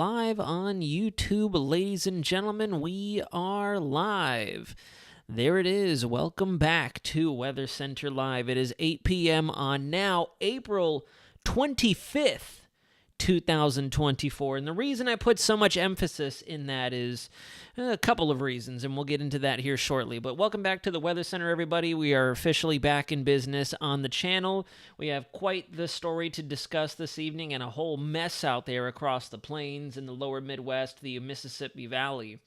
Live on YouTube, ladies and gentlemen, we are live. There it is. Welcome back to Weather Center Live. It is 8 p.m. on now April 25th, 2024. And the reason I put so much emphasis in that is a couple of reasons, and we'll get into that here shortly. But welcome back to the Weather Center, everybody. We are officially back in business on the channel. We have quite the story to discuss this evening and a whole mess out there across the plains in the lower Midwest, the Mississippi Valley.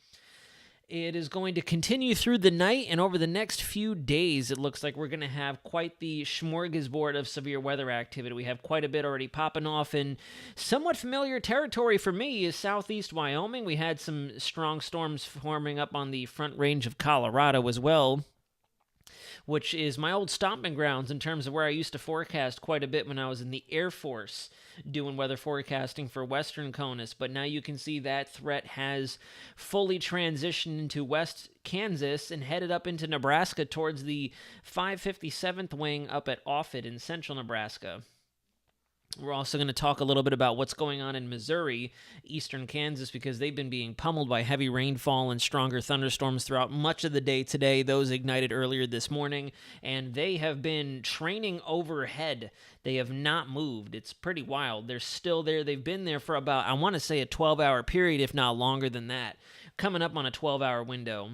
It is going to continue through the night, and over the next few days, it looks like we're going to have quite the smorgasbord of severe weather activity. We have quite a bit already popping off in somewhat familiar territory for me is southeast Wyoming. We had some strong storms forming up on the front range of Colorado as well, which is my old stomping grounds in terms of where I used to forecast quite a bit when I was in the Air Force doing weather forecasting for Western CONUS. But now you can see that threat has fully transitioned into West Kansas and headed up into Nebraska towards the 557th wing up at Offutt in central Nebraska. We're also going to talk a little bit about what's going on in Missouri, eastern Kansas, because they've been being pummeled by heavy rainfall and stronger thunderstorms throughout much of the day today. Those ignited earlier this morning, and they have been training overhead. They have not moved. It's pretty wild. They're still there. They've been there for about, I want to say, a 12-hour period, if not longer than that, coming up on a 12-hour window.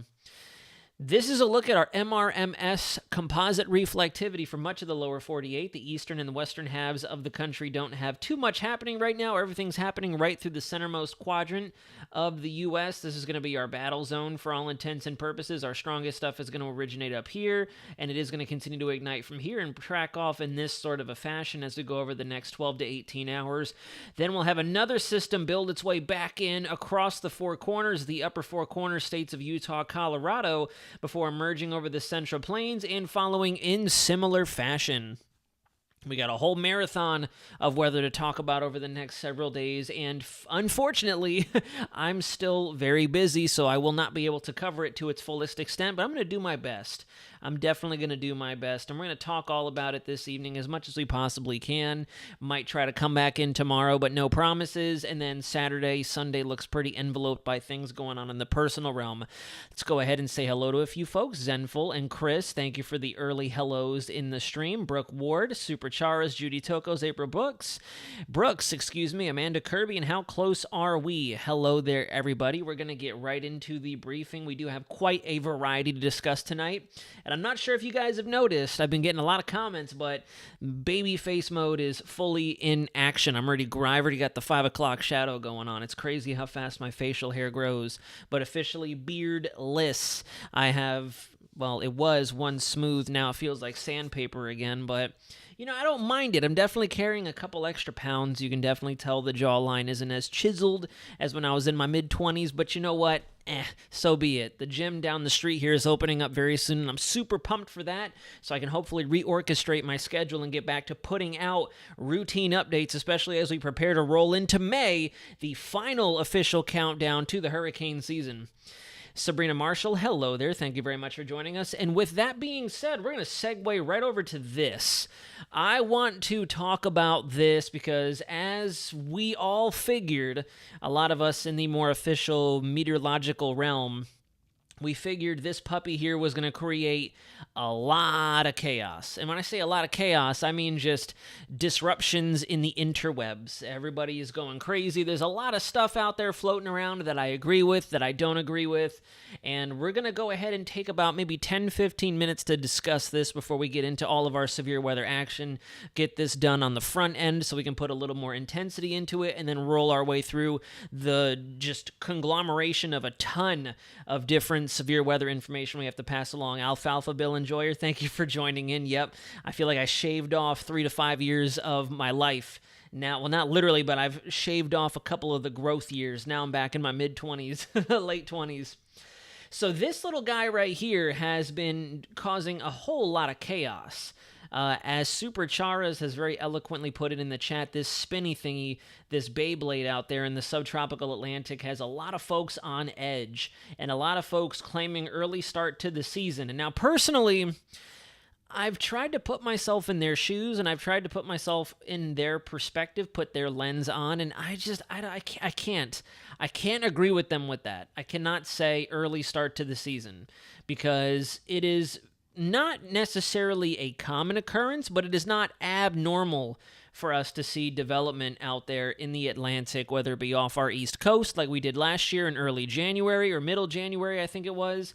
This is a look at our MRMS composite reflectivity for much of the lower 48. The eastern and the western halves of the country don't have too much happening right now. Everything's happening right through the centermost quadrant of the U.S. This is going to be our battle zone for all intents and purposes. Our strongest stuff is going to originate up here, and it is going to continue to ignite from here and track off in this sort of a fashion as we go over the next 12 to 18 hours. Then we'll have another system build its way back in across the four corners, the upper four corner states of Utah, Colorado, before emerging over the Central Plains and following in similar fashion. We got a whole marathon of weather to talk about over the next several days, and unfortunately, I'm still very busy, so I will not be able to cover it to its fullest extent, but I'm going to do my best. I'm definitely going to do my best, and we're going to talk all about it this evening as much as we possibly can. Might try to come back in tomorrow, but no promises, and then Saturday, Sunday looks pretty enveloped by things going on in the personal realm. Let's go ahead and say hello to a few folks. Zenful and Chris, thank you for the early hellos in the stream. Brooke Ward, Super Charas, Judy Tokos, April Brooks, Amanda Kirby, and How Close Are We? Hello there, everybody. We're going to get right into the briefing. We do have quite a variety to discuss tonight, and I'm not sure if you guys have noticed, I've been getting a lot of comments, but baby face mode is fully in action. I've already got the 5 o'clock shadow going on. It's crazy how fast my facial hair grows, but officially beardless. I have, well, it was once smooth, now it feels like sandpaper again, but you know, I don't mind it. I'm definitely carrying a couple extra pounds. You can definitely tell the jawline isn't as chiseled as when I was in my mid-20s, but you know what? So be it. The gym down the street here is opening up very soon, and I'm super pumped for that, so I can hopefully reorchestrate my schedule and get back to putting out routine updates, especially as we prepare to roll into May, the final official countdown to the hurricane season. Sabrina Marshall, hello there. Thank you very much for joining us. And with that being said, we're going to segue right over to this. I want to talk about this because as we all figured, a lot of us in the more official meteorological realm, we figured this puppy here was going to create a lot of chaos. And when I say a lot of chaos, I mean just disruptions in the interwebs. Everybody is going crazy. There's a lot of stuff out there floating around that I agree with, that I don't agree with. And we're going to go ahead and take about maybe 10-15 minutes to discuss this before we get into all of our severe weather action. Get this done on the front end so we can put a little more intensity into it and then roll our way through the just conglomeration of a ton of different severe weather information we have to pass along. Alfalfa Bill Enjoyer, thank you for joining in. Yep, I feel like I shaved off 3 to 5 years of my life. Now, well, not literally, but I've shaved off a couple of the growth years. Now I'm back in my mid-20s, late 20s. So this little guy right here has been causing a whole lot of chaos. As Super Charas has very eloquently put it in the chat, this spinny thingy, this Beyblade out there in the subtropical Atlantic has a lot of folks on edge and a lot of folks claiming early start to the season. And now, personally, I've tried to put myself in their shoes, and I've tried to put myself in their perspective, put their lens on, and I can't. I can't agree with them with that. I cannot say early start to the season because it is not necessarily a common occurrence, but it is not abnormal for us to see development out there in the Atlantic, whether it be off our East Coast like we did last year in early January or middle January, I think it was.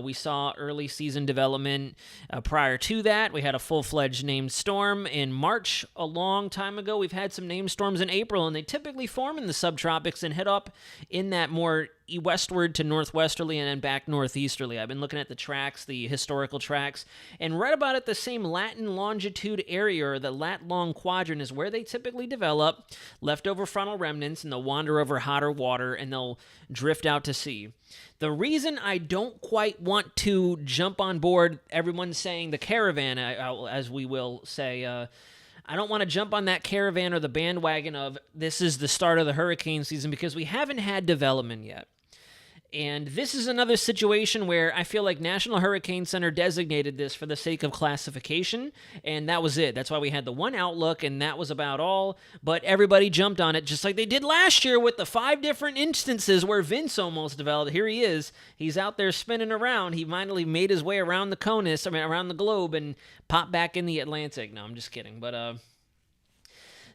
We saw early season development prior to that. We had a full-fledged named storm in March a long time ago. We've had some named storms in April, and they typically form in the subtropics and head up in that more westward to northwesterly and then back northeasterly. I've been looking at the tracks, the historical tracks, and right about at the same Latin longitude area, or the lat long quadrant, is where they typically develop leftover frontal remnants, and they'll wander over hotter water and they'll drift out to sea. The reason I don't quite want to jump on board everyone saying the caravan, as we will say, I don't want to jump on that caravan or the bandwagon of this is the start of the hurricane season because we haven't had development yet. And this is another situation where I feel like National Hurricane Center designated this for the sake of classification, and that was it. That's why we had the one outlook, and that was about all. But everybody jumped on it, just like they did last year with the 5 different instances where Vince almost developed. Here he is. He's out there spinning around. He finally made his way around around the globe and popped back in the Atlantic. No, I'm just kidding. But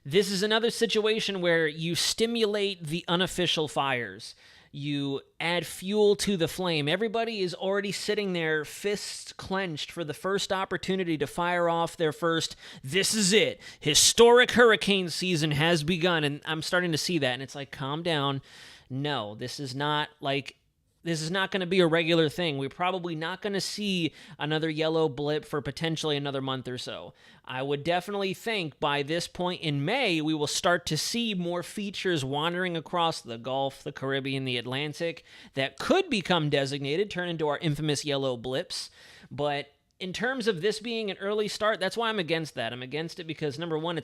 this is another situation where you stimulate the unofficial fires. You add fuel to the flame. Everybody is already sitting there, fists clenched, for the first opportunity to fire off their first, this is it, historic hurricane season has begun. And I'm starting to see that, and it's like, calm down. No, this is not going to be a regular thing. We're probably not going to see another yellow blip for potentially another month or so. I would definitely think by this point in May, we will start to see more features wandering across the Gulf, the Caribbean, the Atlantic that could become designated, turn into our infamous yellow blips. But in terms of this being an early start, that's why I'm against that. I'm against it because, number one,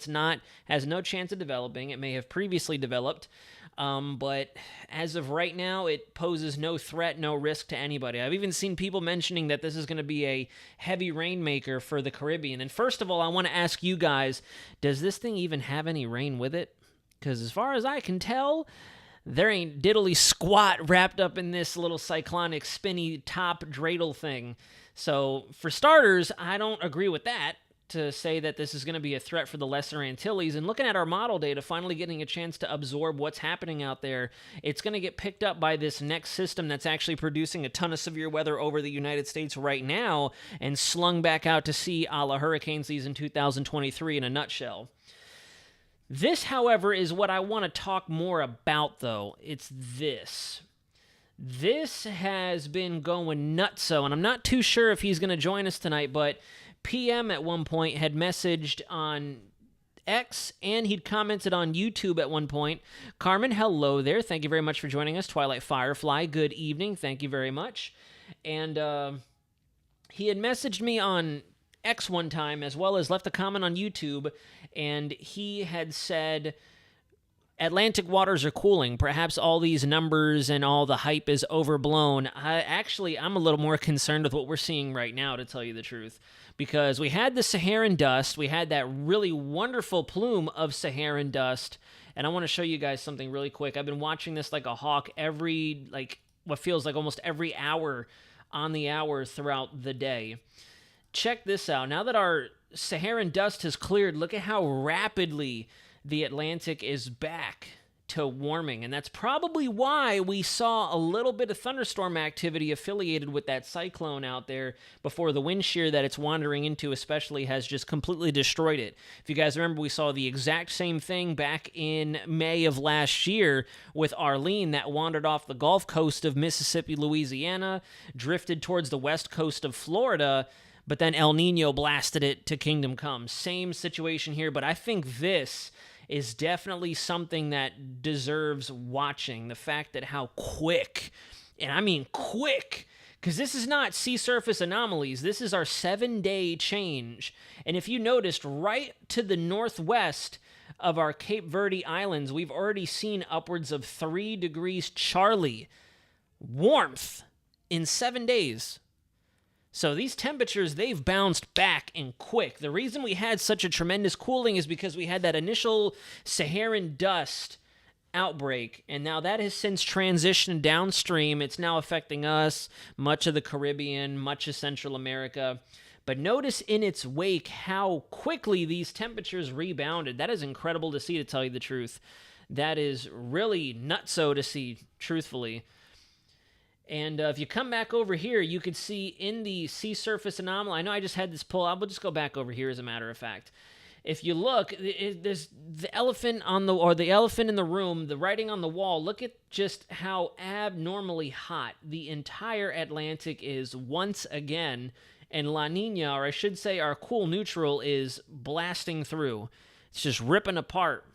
has no chance of developing. It may have previously developed. But as of right now, it poses no threat, no risk to anybody. I've even seen people mentioning that this is going to be a heavy rainmaker for the Caribbean. And first of all, I want to ask you guys, does this thing even have any rain with it? Because as far as I can tell, there ain't diddly squat wrapped up in this little cyclonic spinny top dreidel thing. So for starters, I don't agree with that, to say that this is going to be a threat for the Lesser Antilles. And looking at our model data, finally getting a chance to absorb what's happening out there, it's going to get picked up by this next system that's actually producing a ton of severe weather over the United States right now and slung back out to sea a la hurricane season 2023 in a nutshell. This, however, is what I want to talk more about, though. It's this. This has been going nutso, and I'm not too sure if he's going to join us tonight, but PM at one point had messaged on X, and he'd commented on YouTube at one point. Carmen, hello there. Thank you very much for joining us. Twilight Firefly, good evening. Thank you very much. And he had messaged me on X one time, as well as left a comment on YouTube, and he had said, Atlantic waters are cooling. Perhaps all these numbers and all the hype is overblown. I'm a little more concerned with what we're seeing right now, to tell you the truth. Because we had the Saharan dust, we had that really wonderful plume of Saharan dust, and I want to show you guys something really quick. I've been watching this like a hawk what feels like almost every hour on the hour throughout the day. Check this out. Now that our Saharan dust has cleared, look at how rapidly the Atlantic is back to warming, and that's probably why we saw a little bit of thunderstorm activity affiliated with that cyclone out there before the wind shear that it's wandering into especially has just completely destroyed it. If you guys remember, we saw the exact same thing back in May of last year with Arlene that wandered off the Gulf Coast of Mississippi, Louisiana, drifted towards the west coast of Florida, but then El Nino blasted it to Kingdom Come. Same situation here, but I think this is definitely something that deserves watching. The fact that how quick, and I mean quick, because this is not sea surface anomalies. This is our 7-day change. And if you noticed, right to the northwest of our Cape Verde Islands, we've already seen upwards of 3 degrees Charlie warmth in 7 days. So these temperatures, they've bounced back and quick. The reason we had such a tremendous cooling is because we had that initial Saharan dust outbreak, and now that has since transitioned downstream. It's now affecting us, much of the Caribbean, much of Central America. But notice in its wake how quickly these temperatures rebounded. That is incredible to see, to tell you the truth. That is really nutso to see, truthfully. And if you come back over here, you could see in the sea surface anomaly, I know I just had this pull out, but just go back over here as a matter of fact. If you look, there's the elephant the elephant in the room, the writing on the wall. Look at just how abnormally hot the entire Atlantic is once again. And La Nina, or I should say our cool neutral, is blasting through. It's just ripping apart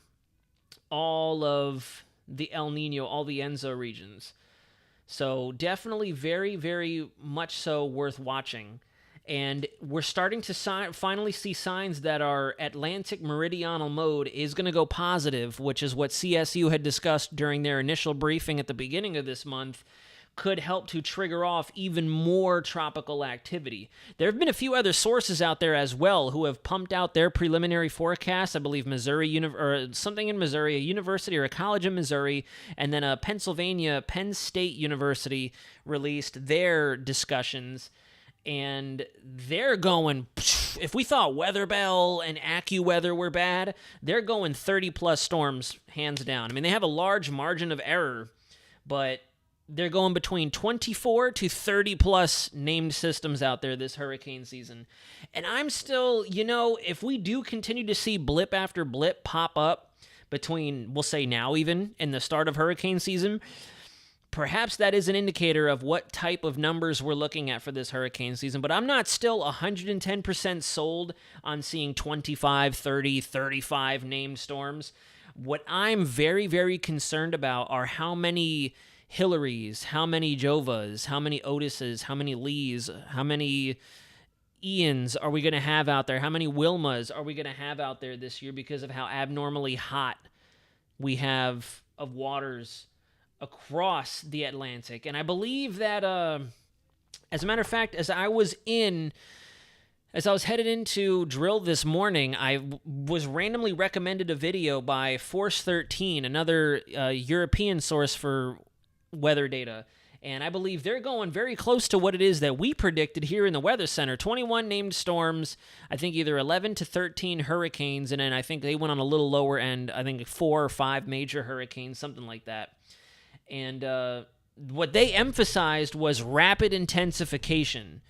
all of the El Nino, all the Enzo regions. So definitely very, very much so worth watching. And we're starting to finally see signs that our Atlantic meridional mode is going to go positive, which is what CSU had discussed during their initial briefing at the beginning of this month, could help to trigger off even more tropical activity. There have been a few other sources out there as well who have pumped out their preliminary forecasts. I believe something in Missouri, a university or a college in Missouri, and then a Penn State University released their discussions. And they're going, if we thought WeatherBell and AccuWeather were bad, they're going 30-plus storms, hands down. I mean, they have a large margin of error, but they're going between 24 to 30-plus named systems out there this hurricane season. And I'm still, if we do continue to see blip after blip pop up between, we'll say now even, and the start of hurricane season, perhaps that is an indicator of what type of numbers we're looking at for this hurricane season. But I'm not still 110% sold on seeing 25, 30, 35 named storms. What I'm very, very concerned about are how many Hillarys, how many Jovas, how many Otises, how many Lees, how many Ians are we going to have out there? How many Wilmas are we going to have out there this year because of how abnormally hot we have of waters across the Atlantic? And I believe that, as a matter of fact, as I was headed into drill this morning, I was randomly recommended a video by Force 13, another European source for weather data. And I believe they're going very close to what it is that we predicted here in the Weather Center. 21 named storms, I think either 11 to 13 hurricanes, and then I think they went on a little lower end, I think 4 or 5 major hurricanes, something like that. And what they emphasized was rapid intensification.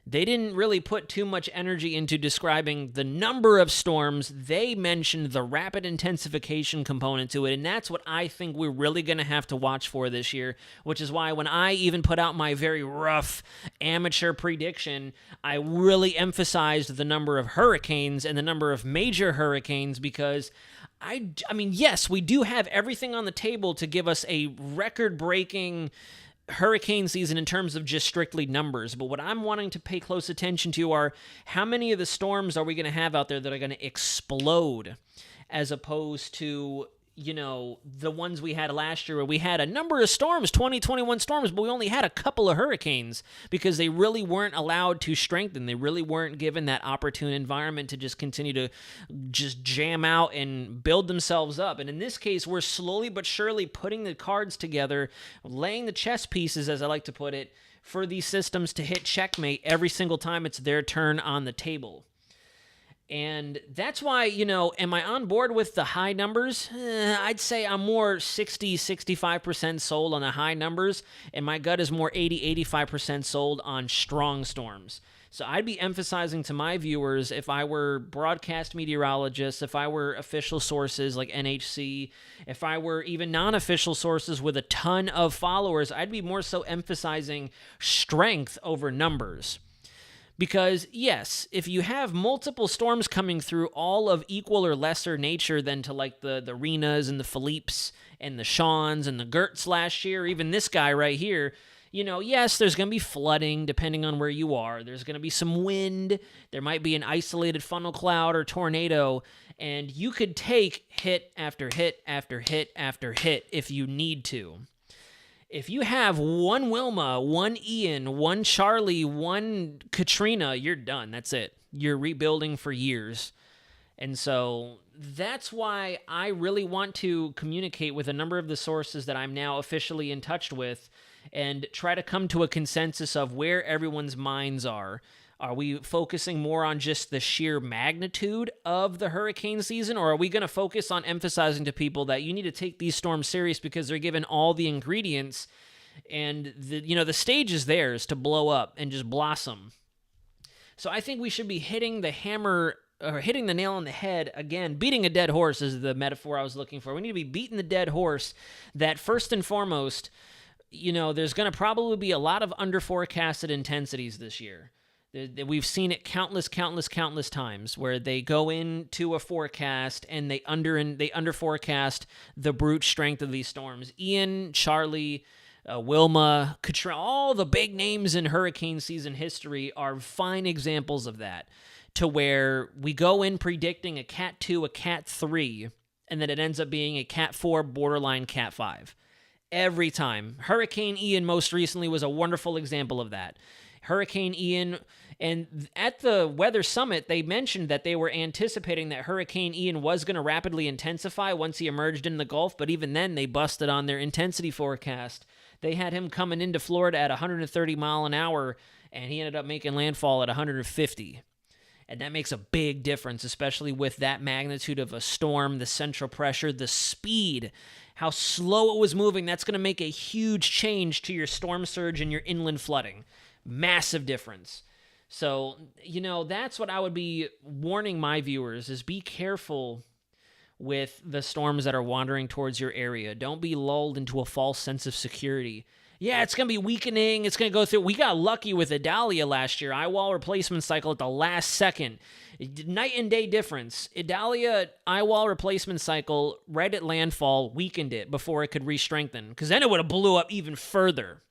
They didn't really put too much energy into describing the number of storms. They mentioned the rapid intensification component to it, and that's what I think we're really going to have to watch for this year, which is why when I even put out my very rough amateur prediction, I really emphasized the number of hurricanes and the number of major hurricanes because I mean, yes, we do have everything on the table to give us a record-breaking hurricane season in terms of just strictly numbers, but what I'm wanting to pay close attention to are how many of the storms are we going to have out there that are going to explode as opposed to, the ones we had last year where we had a number of storms, 2021 storms, but we only had a couple of hurricanes because they really weren't allowed to strengthen. They really weren't given that opportune environment to just continue to just jam out and build themselves up. And in this case, we're slowly but surely putting the cards together, laying the chess pieces, as I like to put it, for these systems to hit checkmate every single time it's their turn on the table. And that's why, am I on board with the high numbers? I'd say I'm more 60, 65% sold on the high numbers, and my gut is more 80, 85% sold on strong storms. So I'd be emphasizing to my viewers, if I were broadcast meteorologists, if I were official sources like NHC, if I were even non-official sources with a ton of followers, I'd be more so emphasizing strength over numbers. Because, yes, if you have multiple storms coming through, all of equal or lesser nature than to like the Renas and the Philippes and the Seans and the Gertz last year, even this guy right here, yes, there's going to be flooding depending on where you are. There's going to be some wind. There might be an isolated funnel cloud or tornado, and you could take hit after hit after hit after hit if you need to. If you have one Wilma, one Ian, one Charlie, one Katrina, you're done. That's it. You're rebuilding for years. And so that's why I really want to communicate with a number of the sources that I'm now officially in touch with and try to come to a consensus of where everyone's minds are. Are we focusing more on just the sheer magnitude of the hurricane season, or are we going to focus on emphasizing to people that you need to take these storms serious because they're given all the ingredients and the stage is theirs to blow up and just blossom? So I think we should be hitting the hammer or hitting the nail on the head again. Beating a dead horse is the metaphor I was looking for. We need to be beating the dead horse that first and foremost, there's going to probably be a lot of under forecasted intensities this year. We've seen it countless times where they go into a forecast and they under forecast the brute strength of these storms. Ian, Charlie, Wilma, Katrina, all the big names in hurricane season history are fine examples of that, to where we go in predicting a Cat 2, a Cat 3, and then it ends up being a Cat 4, borderline Cat 5. Every time. Hurricane Ian most recently was a wonderful example of that. Hurricane Ian, and at the Weather Summit, they mentioned that they were anticipating that Hurricane Ian was going to rapidly intensify once he emerged in the Gulf, but even then they busted on their intensity forecast. They had him coming into Florida at 130 mile an hour, and he ended up making landfall at 150. And that makes a big difference, especially with that magnitude of a storm, the central pressure, the speed, how slow it was moving. That's going to make a huge change to your storm surge and your inland flooding. Massive difference. So, that's what I would be warning my viewers is be careful with the storms that are wandering towards your area. Don't be lulled into a false sense of security. Yeah, it's going to be weakening. It's going to go through. We got lucky with Idalia last year. Eye wall replacement cycle at the last second. Night and day difference. Idalia eye wall replacement cycle right at landfall weakened it before it could re-strengthen, because then it would have blew up even further.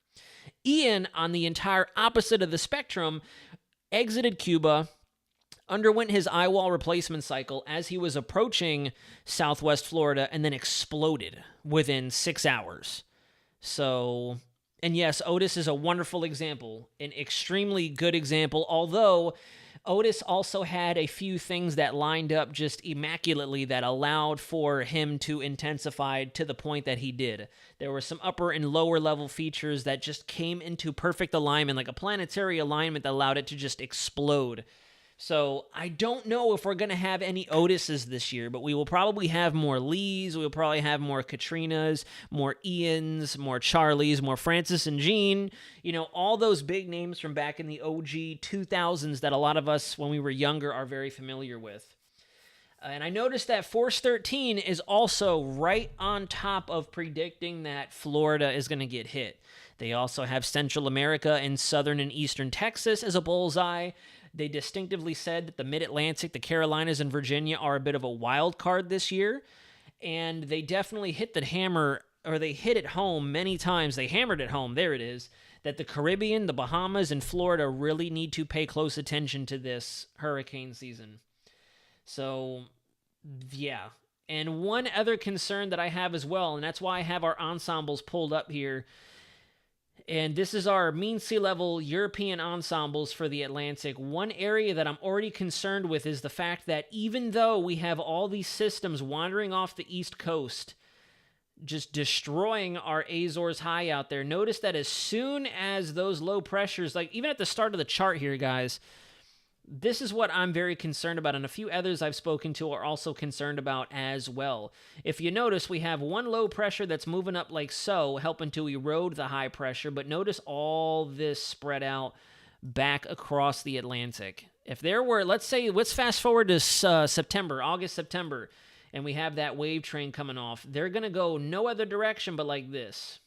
Ian, on the entire opposite of the spectrum, exited Cuba, underwent his eye wall replacement cycle as he was approaching Southwest Florida, and then exploded within 6 hours. So, and yes, Otis is a wonderful example, an extremely good example, although Otis also had a few things that lined up just immaculately that allowed for him to intensify to the point that he did. There were some upper and lower level features that just came into perfect alignment, like a planetary alignment that allowed it to just explode. So I don't know if we're going to have any Otises this year, but we will probably have more Lees, we'll probably have more Katrinas, more Ians, more Charlies, more Francis and Jean, all those big names from back in the OG 2000s that a lot of us, when we were younger, are very familiar with. And I noticed that Force 13 is also right on top of predicting that Florida is going to get hit. They also have Central America and southern and eastern Texas as a bullseye. They distinctively said that the Mid-Atlantic, the Carolinas, and Virginia are a bit of a wild card this year, and they definitely hit the hammer, or they hit it home many times. They hammered it home, there it is, that the Caribbean, the Bahamas, and Florida really need to pay close attention to this hurricane season. So, yeah. And one other concern that I have as well, and that's why I have our ensembles pulled up here, and this is our mean sea level European ensembles for the Atlantic. One area that I'm already concerned with is the fact that even though we have all these systems wandering off the East Coast, just destroying our Azores high out there, notice that as soon as those low pressures, like even at the start of the chart here, guys, this is what I'm very concerned about, and a few others I've spoken to are also concerned about as well. If you notice, we have one low pressure that's moving up like so, helping to erode the high pressure, but notice all this spread out back across the Atlantic. If there were, let's fast forward to August, September, and we have that wave train coming off, they're going to go no other direction but like this.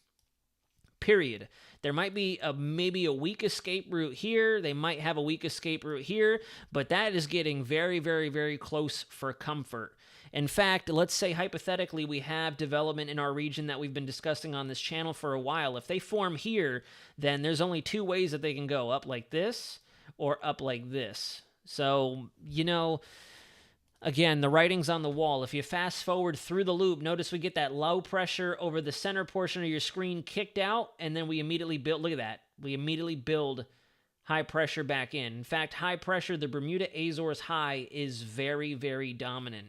Period. There might be maybe a weak escape route here. They might have a weak escape route here, but that is getting very, very, very close for comfort. In fact, let's say hypothetically we have development in our region that we've been discussing on this channel for a while. If they form here, then there's only two ways that they can go, up like this or up like this. So, Again, the writing's on the wall. If you fast forward through the loop, notice we get that low pressure over the center portion of your screen kicked out, and then we immediately build, look at that, we immediately build high pressure back in. In fact, high pressure, the Bermuda Azores high is very, very dominant.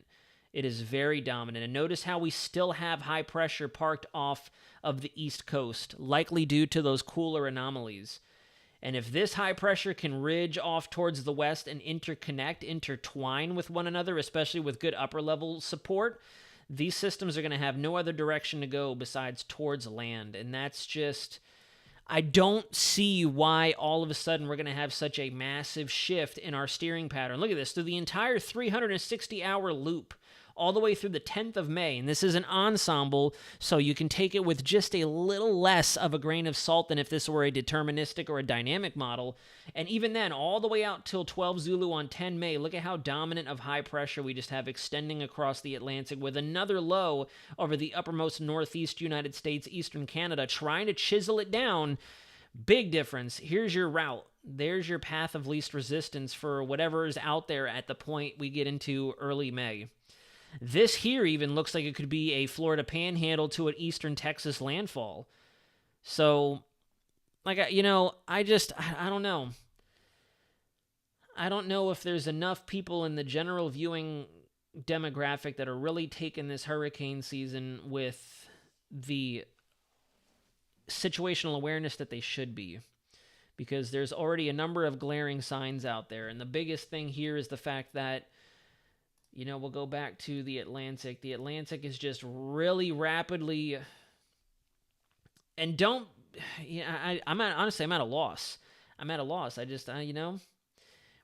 It is very dominant. And notice how we still have high pressure parked off of the East Coast, likely due to those cooler anomalies. And if this high pressure can ridge off towards the west and intertwine with one another, especially with good upper level support, these systems are going to have no other direction to go besides towards land. And that's just, I don't see why all of a sudden we're going to have such a massive shift in our steering pattern. Look at this, through the entire 360-hour loop, all the way through the 10th of May. And this is an ensemble, so you can take it with just a little less of a grain of salt than if this were a deterministic or a dynamic model. And even then, all the way out till 12 Zulu on 10 May, look at how dominant of high pressure we just have extending across the Atlantic with another low over the uppermost northeast United States, eastern Canada, trying to chisel it down. Big difference. Here's your route. There's your path of least resistance for whatever is out there at the point we get into early May. This here even looks like it could be a Florida panhandle to an eastern Texas landfall. So, like, I don't know. I don't know if there's enough people in the general viewing demographic that are really taking this hurricane season with the situational awareness that they should be. Because there's already a number of glaring signs out there. And the biggest thing here is the fact that, we'll go back to the Atlantic. The Atlantic is just really rapidly, and I'm at a loss.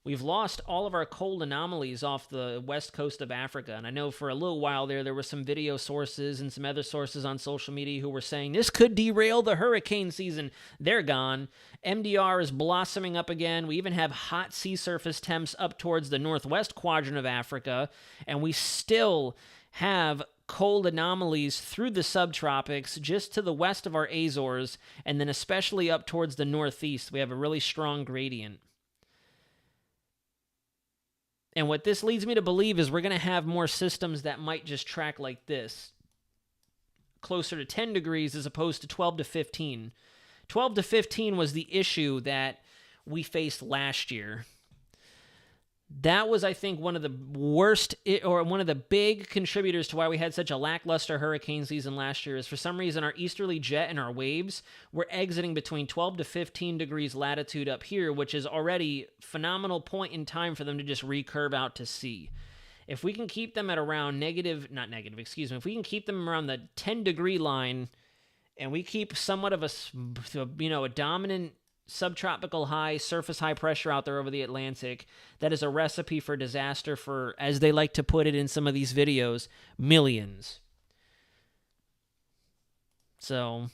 We've lost all of our cold anomalies off the west coast of Africa. And I know for a little while there were some video sources and some other sources on social media who were saying this could derail the hurricane season. They're gone. MDR is blossoming up again. We even have hot sea surface temps up towards the northwest quadrant of Africa. And we still have cold anomalies through the subtropics just to the west of our Azores. And then especially up towards the northeast, we have a really strong gradient. And what this leads me to believe is we're going to have more systems that might just track like this, closer to 10 degrees as opposed to 12 to 15. 12 to 15 was the issue that we faced last year. That was, I think, one of the worst, or one of the big contributors to why we had such a lackluster hurricane season last year, is for some reason our easterly jet and our waves were exiting between 12 to 15 degrees latitude up here, which is already a phenomenal point in time for them to just recurve out to sea. If we can keep them at around if we can keep them around the 10 degree line, and we keep somewhat of a dominant subtropical high, surface high pressure out there over the Atlantic, that is a recipe for disaster for, as they like to put it in some of these videos, millions. So,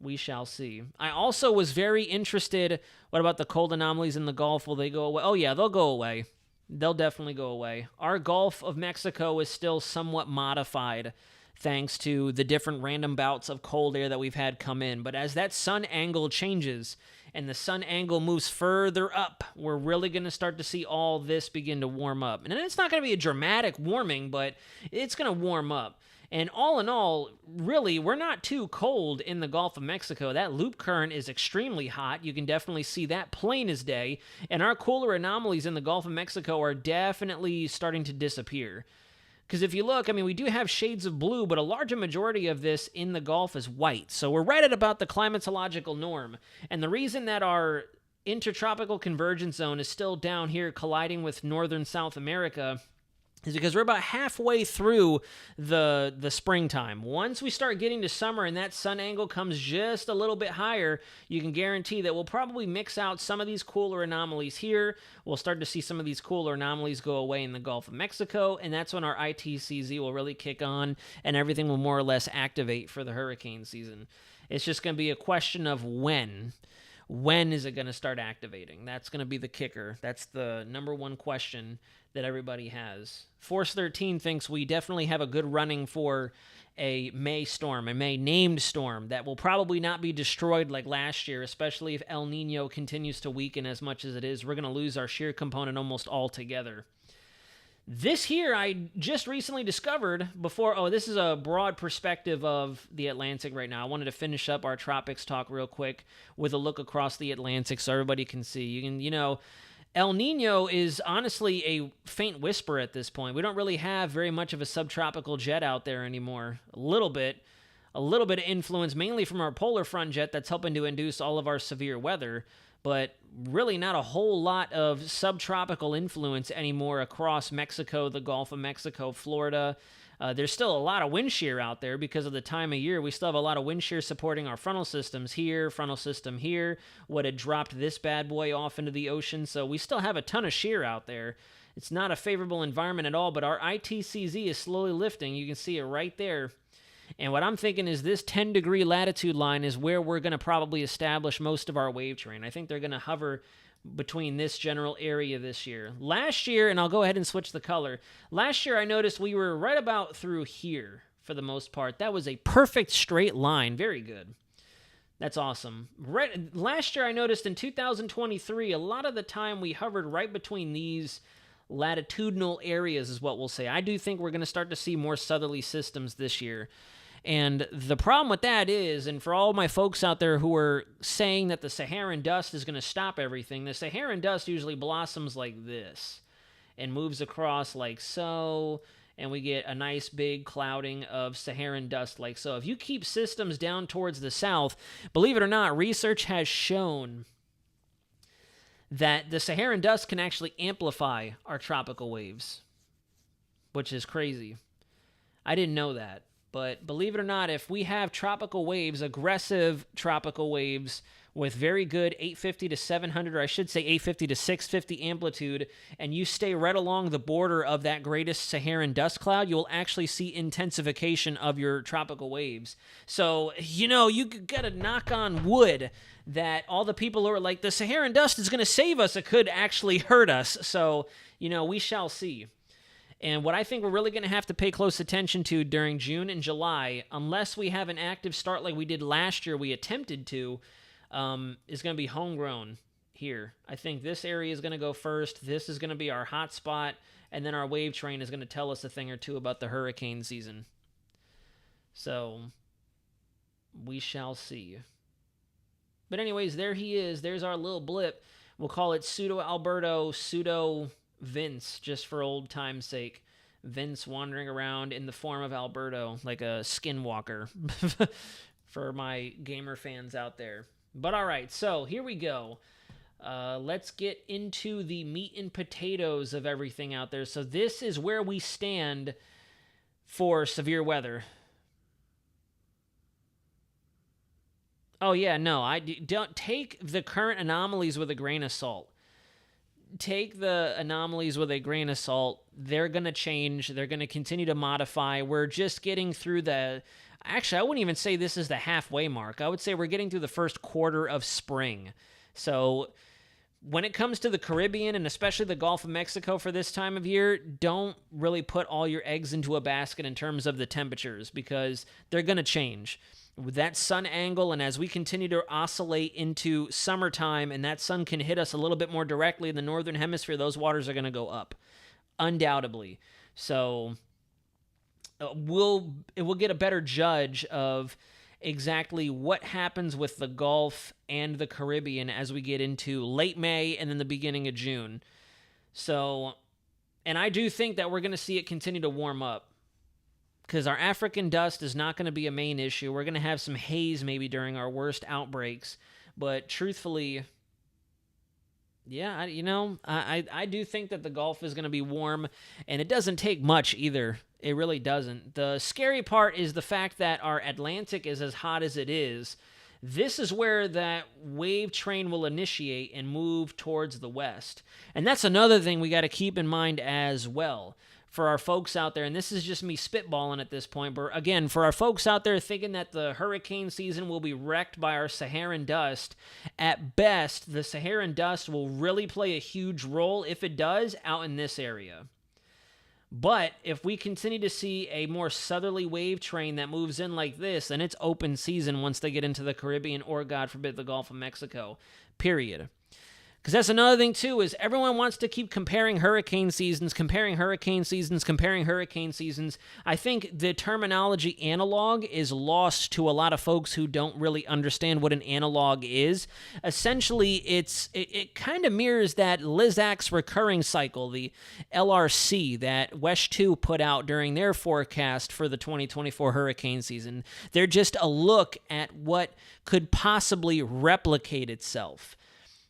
we shall see. I also was very interested, what about the cold anomalies in the Gulf? Will they go away? Oh yeah, they'll go away. They'll definitely go away. Our Gulf of Mexico is still somewhat modified thanks to the different random bouts of cold air that we've had come in. But as that sun angle changes and the sun angle moves further up, we're really going to start to see all this begin to warm up. And it's not going to be a dramatic warming, but it's going to warm up. And all in all, really, we're not too cold in the Gulf of Mexico. That loop current is extremely hot. You can definitely see that plain as day. And our cooler anomalies in the Gulf of Mexico are definitely starting to disappear. Because if you look, we do have shades of blue, but a larger majority of this in the Gulf is white. So we're right at about the climatological norm. And the reason that our intertropical convergence zone is still down here colliding with northern South America is because we're about halfway through the springtime. Once we start getting to summer and that sun angle comes just a little bit higher, you can guarantee that we'll probably mix out some of these cooler anomalies here. We'll start to see some of these cooler anomalies go away in the Gulf of Mexico, and that's when our ITCZ will really kick on and everything will more or less activate for the hurricane season. It's just going to be a question of when. When is it going to start activating? That's going to be the kicker. That's the number one question that everybody has. Force 13 thinks we definitely have a good running for a May storm, a May named storm that will probably not be destroyed like last year, especially if El Nino continues to weaken as much as it is. We're going to lose our shear component almost altogether. This here, I just recently discovered before, this is a broad perspective of the Atlantic right now. I wanted to finish up our tropics talk real quick with a look across the Atlantic so everybody can see. You can, El Nino is honestly a faint whisper at this point. We don't really have very much of a subtropical jet out there anymore. A little bit of influence, mainly from our polar front jet that's helping to induce all of our severe weather, but really not a whole lot of subtropical influence anymore across Mexico, the Gulf of Mexico, Florida. There's still a lot of wind shear out there because of the time of year. We still have a lot of wind shear supporting our frontal systems here, frontal system here, what had dropped this bad boy off into the ocean. So we still have a ton of shear out there. It's not a favorable environment at all, but our ITCZ is slowly lifting. You can see it right there. And what I'm thinking is this 10-degree latitude line is where we're going to probably establish most of our wave terrain. I think they're going to hover between this general area this year. Last year, and I'll go ahead and switch the color. Last year, I noticed we were right about through here for the most part. That was a perfect straight line. Very good. That's awesome. Last year, I noticed in 2023, a lot of the time we hovered right between these latitudinal areas is what we'll say. I do think we're going to start to see more southerly systems this year. And the problem with that is, and for all my folks out there who are saying that the Saharan dust is going to stop everything, the Saharan dust usually blossoms like this and moves across like so, and we get a nice big clouding of Saharan dust like so. If you keep systems down towards the south, believe it or not, research has shown that the Saharan dust can actually amplify our tropical waves, which is crazy. I didn't know that. But believe it or not, if we have tropical waves, aggressive tropical waves with very good 850 to 700, or I should say 850 to 650 amplitude, and you stay right along the border of that greatest Saharan dust cloud, you will actually see intensification of your tropical waves. So, you got to knock on wood that all the people who are like, the Saharan dust is going to save us, it could actually hurt us. So, we shall see. And what I think we're really going to have to pay close attention to during June and July, unless we have an active start like we did last year, we attempted to, is going to be homegrown here. I think this area is going to go first. This is going to be our hot spot, and then our wave train is going to tell us a thing or two about the hurricane season. So, we shall see. But anyways, there he is. There's our little blip. We'll call it Pseudo Alberto, Pseudo Vince, just for old time's sake. Vince wandering around in the form of Alberto, like a skinwalker, for my gamer fans out there. But all right, so here we go. Let's get into the meat and potatoes of everything out there. So this is where we stand for severe weather. Oh yeah, no, I don't take the current anomalies with a grain of salt. Take the anomalies with a grain of salt. They're going to change. They're going to continue to modify. We're just getting through actually, I wouldn't even say this is the halfway mark. I would say we're getting through the first quarter of spring. So when it comes to the Caribbean, and especially the Gulf of Mexico for this time of year, don't really put all your eggs into a basket in terms of the temperatures, because they're going to change. With that sun angle, and as we continue to oscillate into summertime, and that sun can hit us a little bit more directly in the northern hemisphere, those waters are going to go up, undoubtedly. So we'll get a better judge of exactly what happens with the Gulf and the Caribbean as we get into late May and then the beginning of June. So, and I do think that we're going to see it continue to warm up, because our African dust is not going to be a main issue. We're going to have some haze maybe during our worst outbreaks. But truthfully, yeah, I do think that the Gulf is going to be warm, and it doesn't take much either. It really doesn't. The scary part is the fact that our Atlantic is as hot as it is. This is where that wave train will initiate and move towards the west. And that's another thing we got to keep in mind as well. for our folks out there, and this is just me spitballing at this point, but again, for our folks out there thinking that the hurricane season will be wrecked by our Saharan dust, at best, the Saharan dust will really play a huge role, if it does, out in this area. But if we continue to see a more southerly wave train that moves in like this, then it's open season once they get into the Caribbean or, God forbid, the Gulf of Mexico, period. Because that's another thing, too, is everyone wants to keep comparing hurricane seasons. I think the terminology analog is lost to a lot of folks who don't really understand what an analog is. Essentially, it kind of mirrors that Lizak's recurring cycle, the LRC, that WESH2 put out during their forecast for the 2024 hurricane season. They're just a look at what could possibly replicate itself.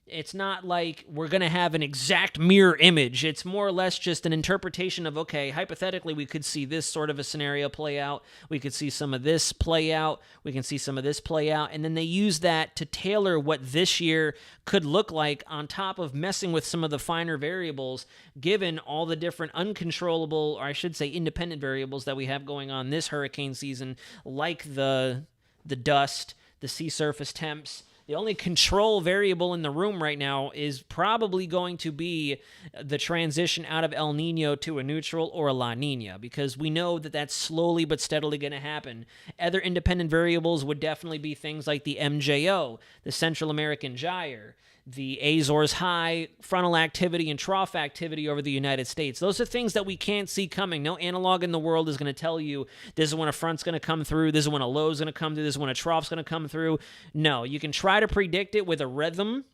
It's not like we're going to have an exact mirror image. It's more or less just an interpretation of, okay, hypothetically, we could see this sort of a scenario play out. We could see some of this play out. We can see some of this play out. And then they use that to tailor what this year could look like on top of messing with some of the finer variables, given all the different uncontrollable, or I should say independent variables that we have going on this hurricane season, like the dust, the sea surface temps. The only control variable in the room right now is probably going to be the transition out of El Nino to a neutral or a La Nina, because we know that that's slowly but steadily going to happen. Other independent variables would definitely be things like the MJO, the Central American Gyre, the Azores high frontal activity and trough activity over the United States. Those are things that we can't see coming. No analog in the world is going to tell you this is when a front's going to come through, this is when a low is going to come through, this is when a trough's going to come through. No, you can try to predict it with a rhythm,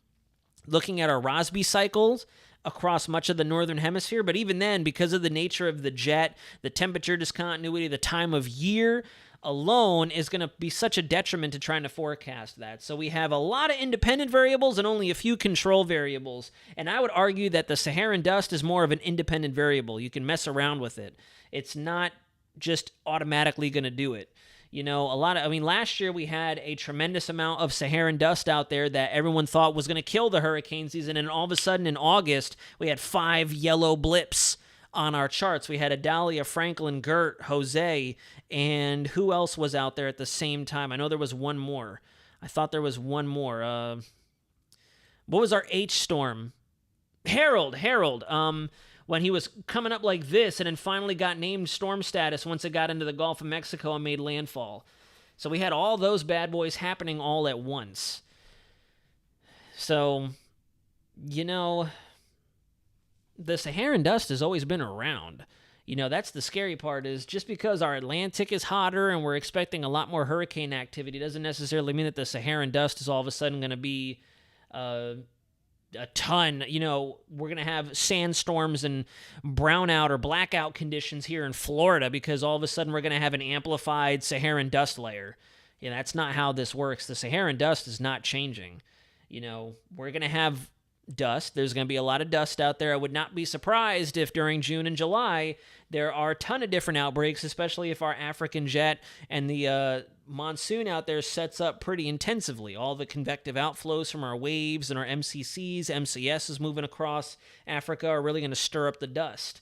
looking at our Rossby cycles across much of the northern hemisphere, but even then, because of the nature of the jet, the temperature discontinuity, the time of year alone is going to be such a detriment to trying to forecast that. So we have a lot of independent variables and only a few control variables. And I would argue that the Saharan dust is more of an independent variable. You can mess around with it. It's not just automatically going to do it. You know, last year we had a tremendous amount of Saharan dust out there that everyone thought was going to kill the hurricane season. And all of a sudden in August, we had 5 yellow blips on our charts. We had Adalia, Franklin, Gert, Jose, and who else was out there at the same time? I know there was one more. I thought there was one more. What was our H storm? Harold. When he was coming up like this and then finally got named storm status once it got into the Gulf of Mexico and made landfall. So we had all those bad boys happening all at once. So, you know, the Saharan dust has always been around. You know, that's the scary part, is just because our Atlantic is hotter and we're expecting a lot more hurricane activity doesn't necessarily mean that the Saharan dust is all of a sudden going to be a ton. You know, we're going to have sandstorms and brownout or blackout conditions here in Florida because all of a sudden we're going to have an amplified Saharan dust layer. You know, that's not how this works. The Saharan dust is not changing. You know, we're going to have dust. There's going to be a lot of dust out there. I would not be surprised if during June and July there are a ton of different outbreaks, especially if our African jet and the monsoon out there sets up pretty intensively. All the convective outflows from our waves and our MCCs, MCSs moving across Africa are really going to stir up the dust.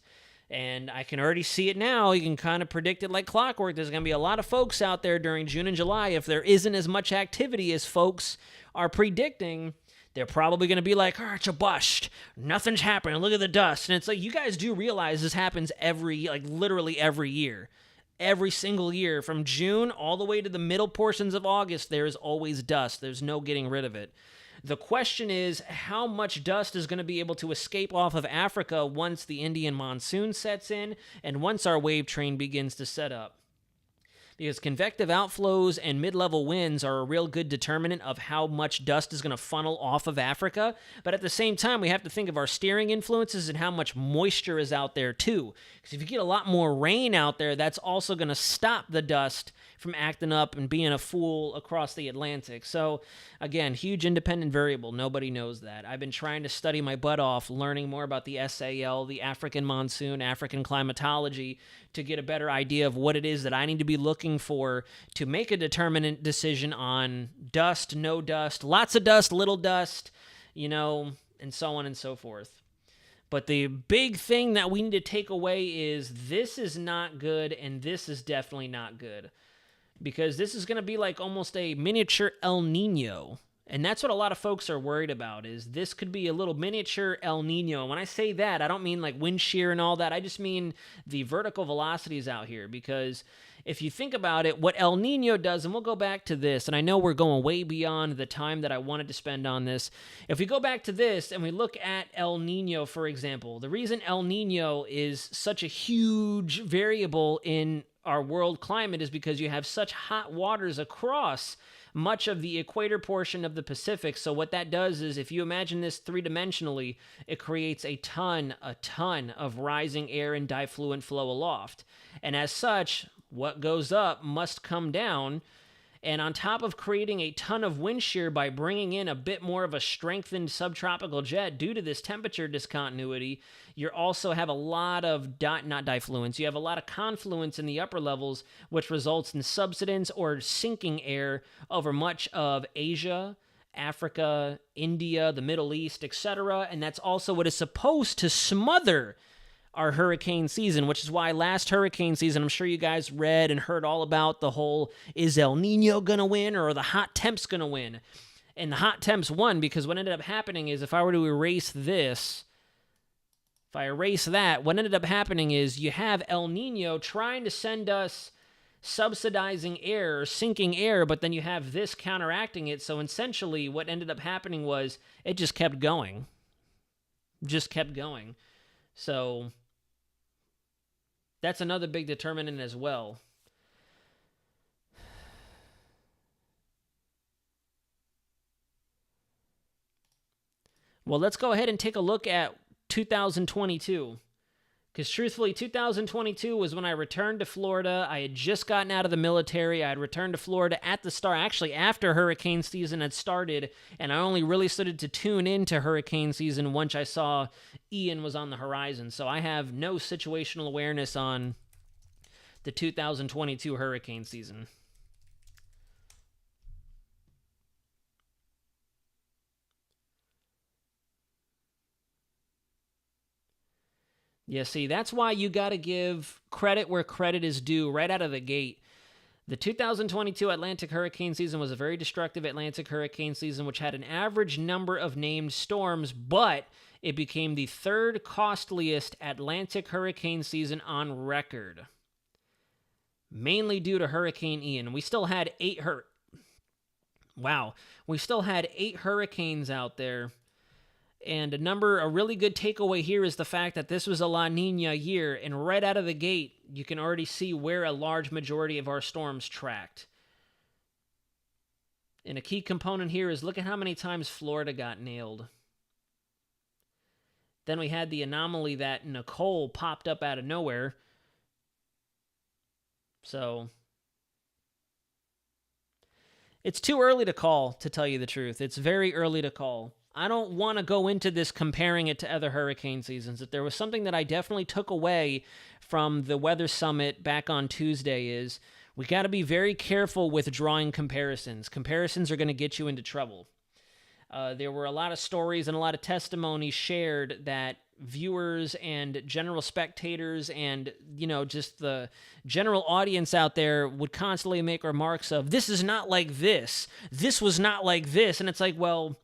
And I can already see it now. You can kind of predict it like clockwork. There's going to be a lot of folks out there during June and July. If there isn't as much activity as folks are predicting, they're probably going to be like, oh, it's a bust. Nothing's happening. Look at the dust. And it's like, you guys do realize this happens literally every year. Every single year. From June all the way to the middle portions of August, there is always dust. There's no getting rid of it. The question is, how much dust is going to be able to escape off of Africa once the Indian monsoon sets in and once our wave train begins to set up? Because convective outflows and mid-level winds are a real good determinant of how much dust is going to funnel off of Africa. But at the same time, we have to think of our steering influences and how much moisture is out there too. Because if you get a lot more rain out there, that's also going to stop the dust from acting up and being a fool across the Atlantic. So, again, huge independent variable. Nobody knows that. I've been trying to study my butt off, learning more about the SAL, the African monsoon, African climatology, to get a better idea of what it is that I need to be looking for to make a determinant decision on dust, no dust, lots of dust, little dust, you know, and so on and so forth. But the big thing that we need to take away is this is not good, and this is definitely not good. Because this is going to be like almost a miniature El Nino. And that's what a lot of folks are worried about, is this could be a little miniature El Nino. And when I say that, I don't mean like wind shear and all that. I just mean the vertical velocities out here. Because if you think about it, what El Nino does, and we'll go back to this, and I know we're going way beyond the time that I wanted to spend on this. If we go back to this and we look at El Nino, for example, the reason El Nino is such a huge variable in our world climate is because you have such hot waters across much of the equator portion of the Pacific. So what that does is, if you imagine this three-dimensionally, it creates a ton of rising air and diffluent flow aloft. And as such, what goes up must come down. And on top of creating a ton of wind shear by bringing in a bit more of a strengthened subtropical jet due to this temperature discontinuity, you also have a lot of, not diffluence, you have a lot of confluence in the upper levels, which results in subsidence or sinking air over much of Asia, Africa, India, the Middle East, etc. And that's also what is supposed to smother our hurricane season, which is why last hurricane season, I'm sure you guys read and heard all about the whole, is El Nino going to win or are the hot temps going to win? And the hot temps won, because what ended up happening is, if I were to erase this, if I erase that, what ended up happening is you have El Nino trying to send us subsidizing air, sinking air, but then you have this counteracting it. So essentially what ended up happening was it just kept going. So that's another big determinant as well. Well, let's go ahead and take a look at 2022. Because truthfully, 2022 was when I returned to Florida. I had just gotten out of the military. I had returned to Florida at the start, actually after hurricane season had started, and I only really started to tune into hurricane season once I saw Ian was on the horizon. So I have no situational awareness on the 2022 hurricane season. Yeah, see, that's why you got to give credit where credit is due right out of the gate. The 2022 Atlantic hurricane season was a very destructive Atlantic hurricane season, which had an average number of named storms, but it became the third costliest Atlantic hurricane season on record, mainly due to Hurricane Ian. We still had eight hurricanes out there. And a really good takeaway here is the fact that this was a La Nina year, and right out of the gate, you can already see where a large majority of our storms tracked. And a key component here is look at how many times Florida got nailed. Then we had the anomaly that Nicole popped up out of nowhere. So it's too early to call, to tell you the truth. It's very early to call. I don't want to go into this comparing it to other hurricane seasons. If there was something that I definitely took away from the Weather Summit back on Tuesday is we got to be very careful with drawing comparisons. Comparisons are going to get you into trouble. There were a lot of stories and a lot of testimonies shared that viewers and general spectators and, just the general audience out there would constantly make remarks of, this is not like this. This was not like this. And it's like, well,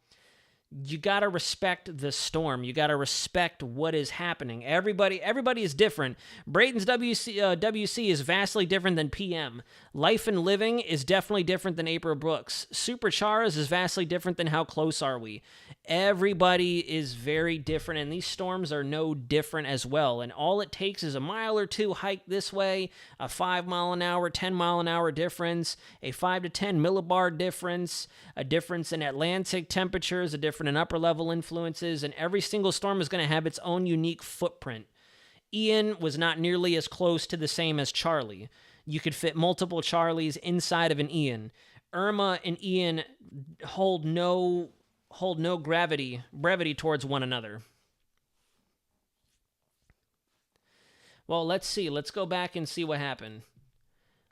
you got to respect the storm. You got to respect what is happening. Everybody is different. Braden's WC is vastly different than PM. Life and Living is definitely different than April Brooks. Super Charas is vastly different than How Close Are We? Everybody is very different, and these storms are no different as well. And all it takes is a mile or two hike this way, a 5 mile an hour, 10 mile an hour difference, a 5 to 10 millibar difference, a difference in Atlantic temperatures, a difference in upper level influences, and every single storm is going to have its own unique footprint. Ian was not nearly as close to the same as Charlie. You could fit multiple Charlies inside of an Ian. Irma and Ian hold no brevity towards one another. Well, let's see. Let's go back and see what happened.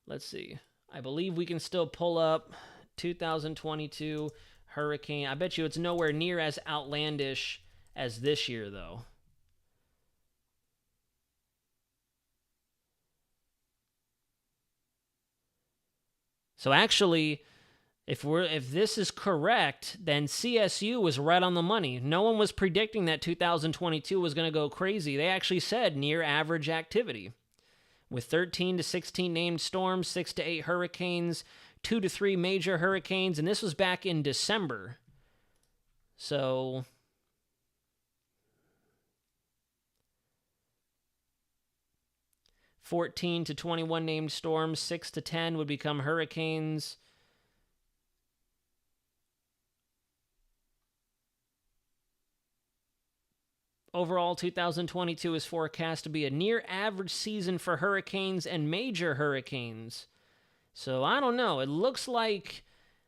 Let's see. I believe we can still pull up 2022 hurricane. I bet you it's nowhere near as outlandish as this year, though. So actually, if this is correct, then CSU was right on the money. No one was predicting that 2022 was going to go crazy. They actually said near average activity, with 13 to 16 named storms, 6 to 8 hurricanes, 2 to 3 major hurricanes, and this was back in December. So 14 to 21 named storms, 6 to 10 would become hurricanes. Overall, 2022 is forecast to be a near average season for hurricanes and major hurricanes. So I don't know. It looks like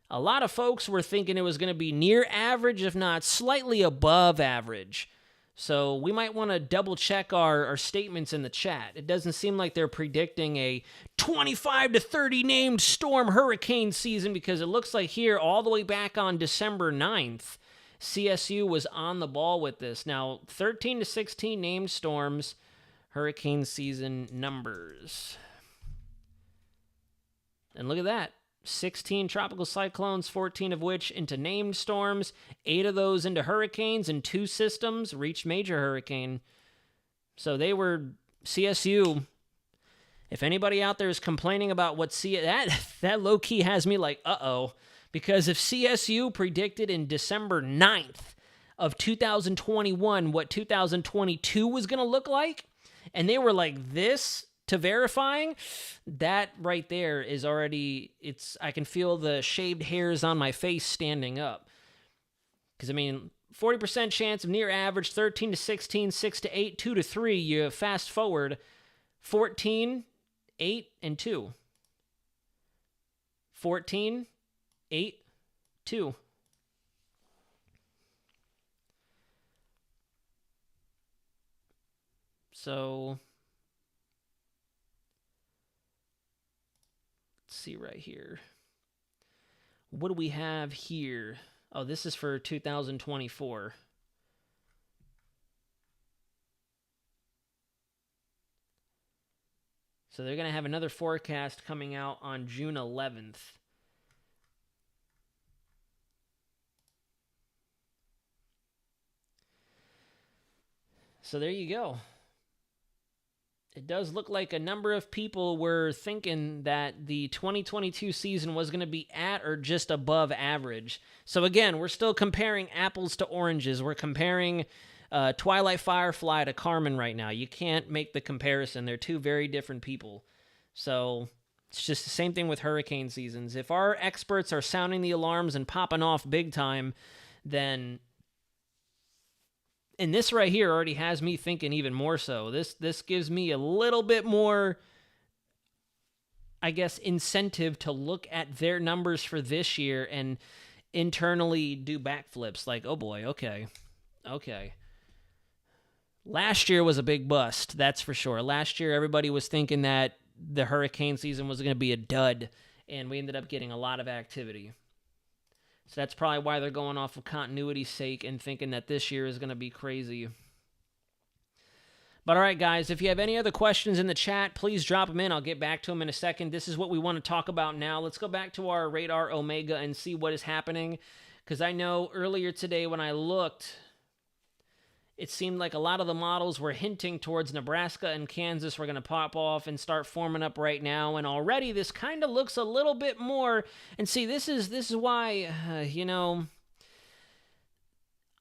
a lot of folks were thinking it was going to be near average, if not slightly above average. So we might want to double check our statements in the chat. It doesn't seem like they're predicting a 25 to 30 named storm hurricane season, because it looks like here all the way back on December 9th, CSU was on the ball with this. Now, 13 to 16 named storms, hurricane season numbers. And look at that. 16 tropical cyclones, 14 of which into named storms, 8 of those into hurricanes, and 2 systems reached major hurricane. So they were CSU. If anybody out there is complaining about what that low-key has me like, uh-oh. Because if CSU predicted in December 9th of 2021 what 2022 was going to look like, and they were like this to verifying, that right there is already, I can feel the shaved hairs on my face standing up. Because, 40% chance of near average, 13 to 16, 6 to 8, 2 to 3. You fast forward, 14, 8, and 2. 14, 8, 2. So let's see right here. What do we have here? Oh, this is for 2024. So they're going to have another forecast coming out on June 11th. So there you go. It does look like a number of people were thinking that the 2022 season was going to be at or just above average. So again, we're still comparing apples to oranges. We're comparing Twilight Firefly to Carmen right now. You can't make the comparison. They're two very different people. So it's just the same thing with hurricane seasons. If our experts are sounding the alarms and popping off big time, then... And this right here already has me thinking even more so. This gives me a little bit more, I guess, incentive to look at their numbers for this year and internally do backflips. Like, oh boy, okay. Last year was a big bust, that's for sure. Last year, everybody was thinking that the hurricane season was going to be a dud, and we ended up getting a lot of activity. So that's probably why they're going off of continuity's sake and thinking that this year is going to be crazy. But all right, guys, if you have any other questions in the chat, please drop them in. I'll get back to them in a second. This is what we want to talk about now. Let's go back to our radar Omega and see what is happening. Because I know earlier today when I looked, it seemed like a lot of the models were hinting towards Nebraska and Kansas were going to pop off and start forming up right now. And already this kind of looks a little bit more. And see, this is why,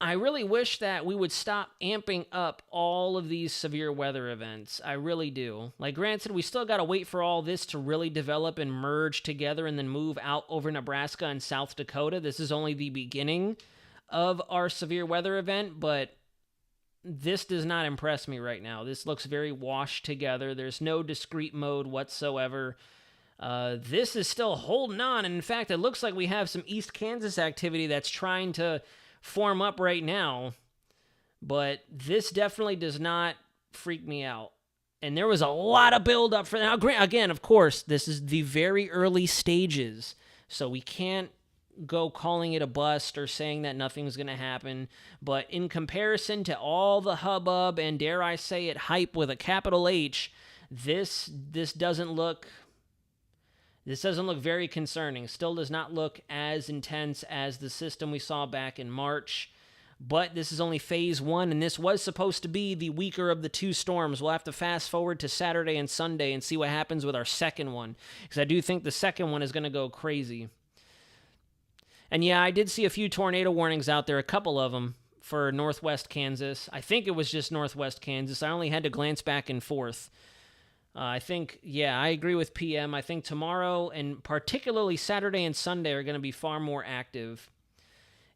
I really wish that we would stop amping up all of these severe weather events. I really do. Like, granted, we still got to wait for all this to really develop and merge together and then move out over Nebraska and South Dakota. This is only the beginning of our severe weather event, but this does not impress me right now. This looks very washed together. There's no discrete mode whatsoever. This is still holding on. And in fact, it looks like we have some East Kansas activity that's trying to form up right now. But this definitely does not freak me out. And there was a lot of buildup for that. Now, again, of course, this is the very early stages. So we can't go calling it a bust or saying that nothing's going to happen. But in comparison to all the hubbub and, dare I say it, hype with a capital H, this doesn't look This doesn't look very concerning. Still does not look as intense as the system we saw back in March. But this is only phase 1, and this was supposed to be the weaker of the 2 storms. We'll have to fast forward to Saturday and Sunday and see what happens with our second one, because I do think the second one is going to go crazy. And yeah, I did see a few tornado warnings out there, a couple of them, for northwest Kansas. I think it was just northwest Kansas. I only had to glance back and forth. I think, yeah, I agree with PM. I think tomorrow, and particularly Saturday and Sunday, are going to be far more active.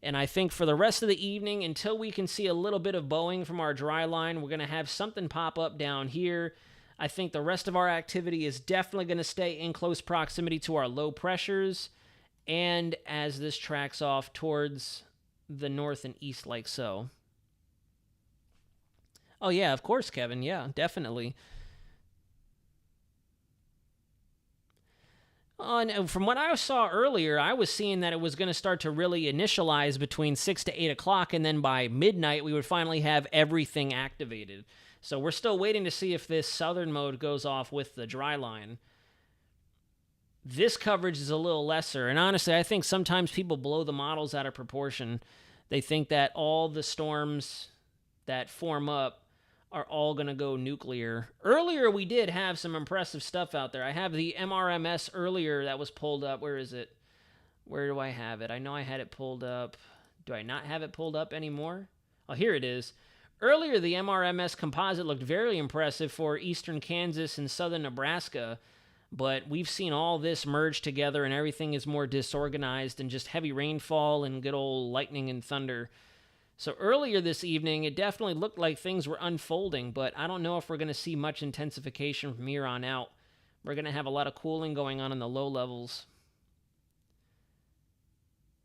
And I think for the rest of the evening, until we can see a little bit of bowing from our dry line, we're going to have something pop up down here. I think the rest of our activity is definitely going to stay in close proximity to our low pressures, and as this tracks off towards the north and east like so. Oh yeah, of course, Kevin. Yeah, definitely. And from what I saw earlier, I was seeing that it was going to start to really initialize between 6 to 8 o'clock, and then by midnight, we would finally have everything activated. So we're still waiting to see if this southern mode goes off with the dry line. This coverage is a little lesser, and honestly, I think sometimes people blow the models out of proportion. They think that all the storms that form up are all going to go nuclear. Earlier, we did have some impressive stuff out there. I have the MRMS earlier that was pulled up. Where is it? Where do I have it? I know I had it pulled up. Do I not have it pulled up anymore? Oh, here it is. Earlier, the MRMS composite looked very impressive for eastern Kansas and southern Nebraska, but we've seen all this merge together and everything is more disorganized and just heavy rainfall and good old lightning and thunder. So earlier this evening, it definitely looked like things were unfolding, but I don't know if we're going to see much intensification from here on out. We're going to have a lot of cooling going on in the low levels.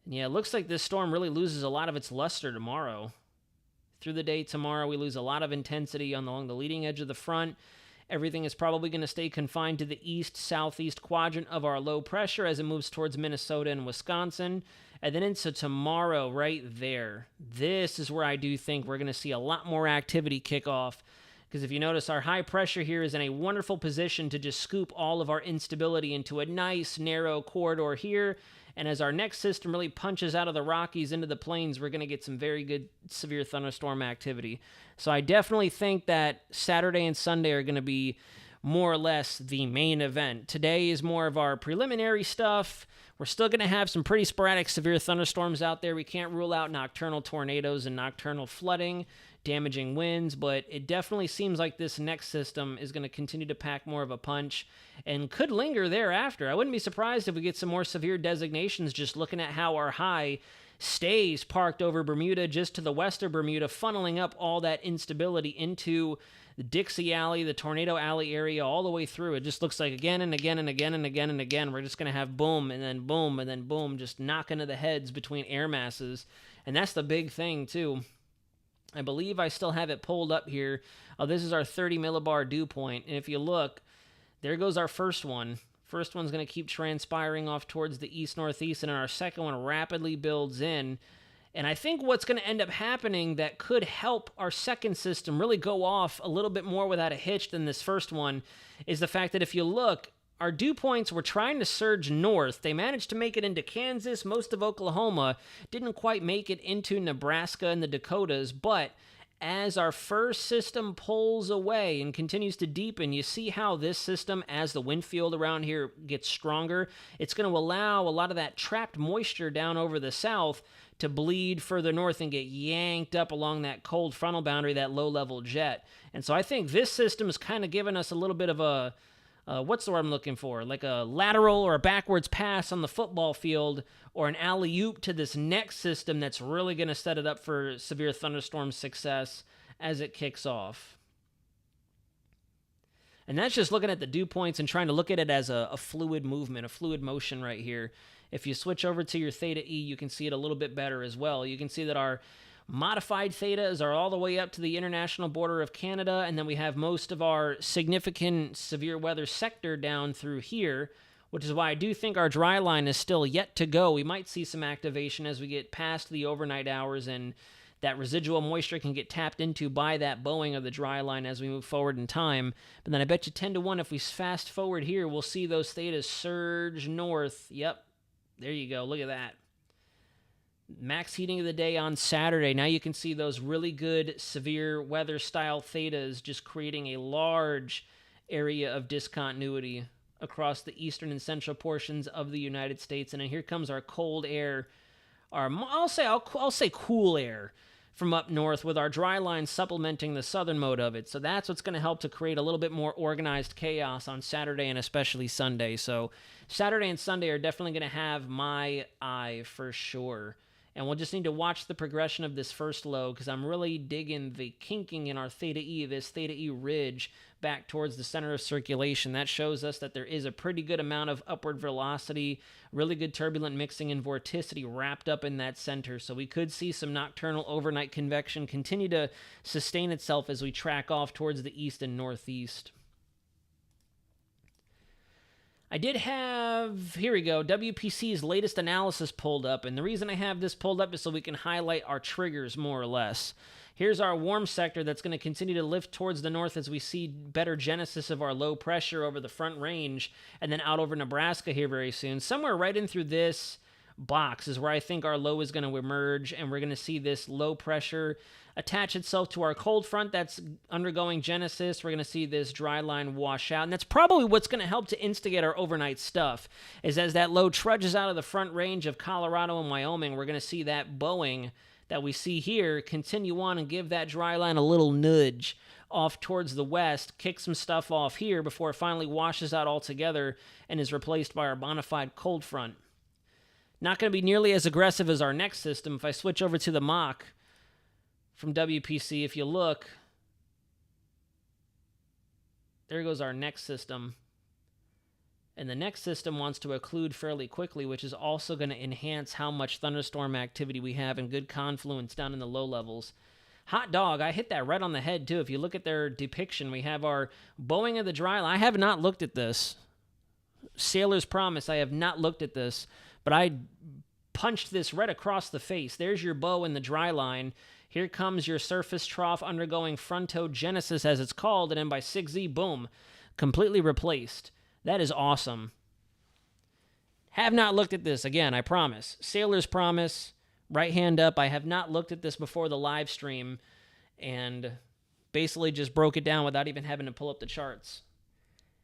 And yeah, it looks like this storm really loses a lot of its luster tomorrow. Through the day tomorrow, we lose a lot of intensity along the leading edge of the front. Everything is probably going to stay confined to the east-southeast quadrant of our low pressure as it moves towards Minnesota and Wisconsin. And then into tomorrow, right there, this is where I do think we're going to see a lot more activity kick off. Because if you notice, our high pressure here is in a wonderful position to just scoop all of our instability into a nice, narrow corridor here. And as our next system really punches out of the Rockies into the plains, we're going to get some very good severe thunderstorm activity. So I definitely think that Saturday and Sunday are going to be more or less the main event. Today is more of our preliminary stuff. We're still going to have some pretty sporadic severe thunderstorms out there. We can't rule out nocturnal tornadoes and nocturnal flooding, damaging winds, but it definitely seems like this next system is going to continue to pack more of a punch and could linger thereafter. I wouldn't be surprised if we get some more severe designations just looking at how our high stays parked over Bermuda, just to the west of Bermuda, funneling up all that instability into the Dixie Alley, the Tornado Alley area, all the way through. It just looks like again and again and again and again and again, we're just going to have boom and then boom and then boom, just knocking to the heads between air masses. And that's the big thing, too. I believe I still have it pulled up here. Oh, this is our 30 millibar dew point. And if you look, there goes our first one. First one's going to keep transpiring off towards the east-northeast, and then our second one rapidly builds in. And I think what's going to end up happening that could help our second system really go off a little bit more without a hitch than this first one is the fact that if you look, our dew points were trying to surge north. They managed to make it into Kansas, most of Oklahoma, didn't quite make it into Nebraska and the Dakotas, but as our first system pulls away and continues to deepen, you see how this system, as the wind field around here gets stronger, it's going to allow a lot of that trapped moisture down over the south to bleed further north and get yanked up along that cold frontal boundary, that low-level jet. And so I think this system is kind of giving us a little bit of a, what's the word I'm looking for? Like a lateral or a backwards pass on the football field, or an alley-oop to this next system that's really going to set it up for severe thunderstorm success as it kicks off. And that's just looking at the dew points and trying to look at it as a fluid movement, a fluid motion right here. If you switch over to your theta E, you can see it a little bit better as well. You can see that our modified thetas are all the way up to the international border of Canada, and then we have most of our significant severe weather sector down through here, which is why I do think our dry line is still yet to go. We might see some activation as we get past the overnight hours and that residual moisture can get tapped into by that bowing of the dry line as we move forward in time. But then I bet you 10 to 1, if we fast forward here, we'll see those thetas surge north. Yep, there you go. Look at that. Max heating of the day on Saturday. Now you can see those really good severe weather style thetas just creating a large area of discontinuity across the eastern and central portions of the United States. And then here comes our cold air, I'll say cool air from up north, with our dry line supplementing the southern mode of it. So that's what's going to help to create a little bit more organized chaos on Saturday and especially Sunday. So Saturday and Sunday are definitely going to have my eye for sure. And we'll just need to watch the progression of this first low, because I'm really digging the kinking in our theta E, this theta E ridge back towards the center of circulation. That shows us that there is a pretty good amount of upward velocity, really good turbulent mixing and vorticity wrapped up in that center. So we could see some nocturnal overnight convection continue to sustain itself as we track off towards the east and northeast. I did have, here we go, WPC's latest analysis pulled up, and the reason I have this pulled up is so we can highlight our triggers more or less. Here's our warm sector that's going to continue to lift towards the north as we see better genesis of our low pressure over the front range, and then out over Nebraska here very soon. Somewhere right in through this box is where I think our low is going to emerge, and we're going to see this low pressure attach itself to our cold front that's undergoing genesis. We're going to see this dry line wash out, and that's probably what's going to help to instigate our overnight stuff, is as that low trudges out of the front range of Colorado and Wyoming, we're going to see that bowing that we see here continue on and give that dry line a little nudge off towards the west, kick some stuff off here before it finally washes out altogether and is replaced by our bona fide cold front. Not going to be nearly as aggressive as our next system. If I switch over to the mock from WPC, if you look, there goes our next system. And the next system wants to occlude fairly quickly, which is also going to enhance how much thunderstorm activity we have and good confluence down in the low levels. Hot dog, I hit that right on the head too. If you look at their depiction, we have our bowing of the dry line. I have not looked at this. Sailor's promise, I have not looked at this, but I punched this right across the face. There's your bow in the dry line. Here comes your surface trough undergoing frontogenesis, as it's called, and then by 6Z, boom, completely replaced. That is awesome. Have not looked at this. Again, I promise. Sailor's promise, right hand up. I have not looked at this before the live stream and basically just broke it down without even having to pull up the charts.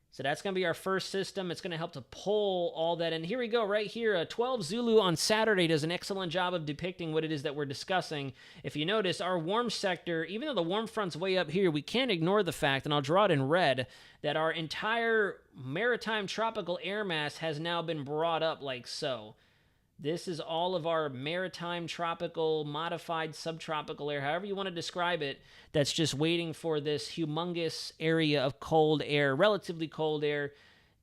So that's going to be our first system. It's going to help to pull all that in. Here we go, right here. 12 Zulu on Saturday does an excellent job of depicting what it is that we're discussing. If you notice, our warm sector, even though the warm front's way up here, we can't ignore the fact, and I'll draw it in red, that our entire maritime tropical air mass has now been brought up like so. This is all of our maritime, tropical, modified, subtropical air, however you want to describe it, that's just waiting for this humongous area of cold air, relatively cold air,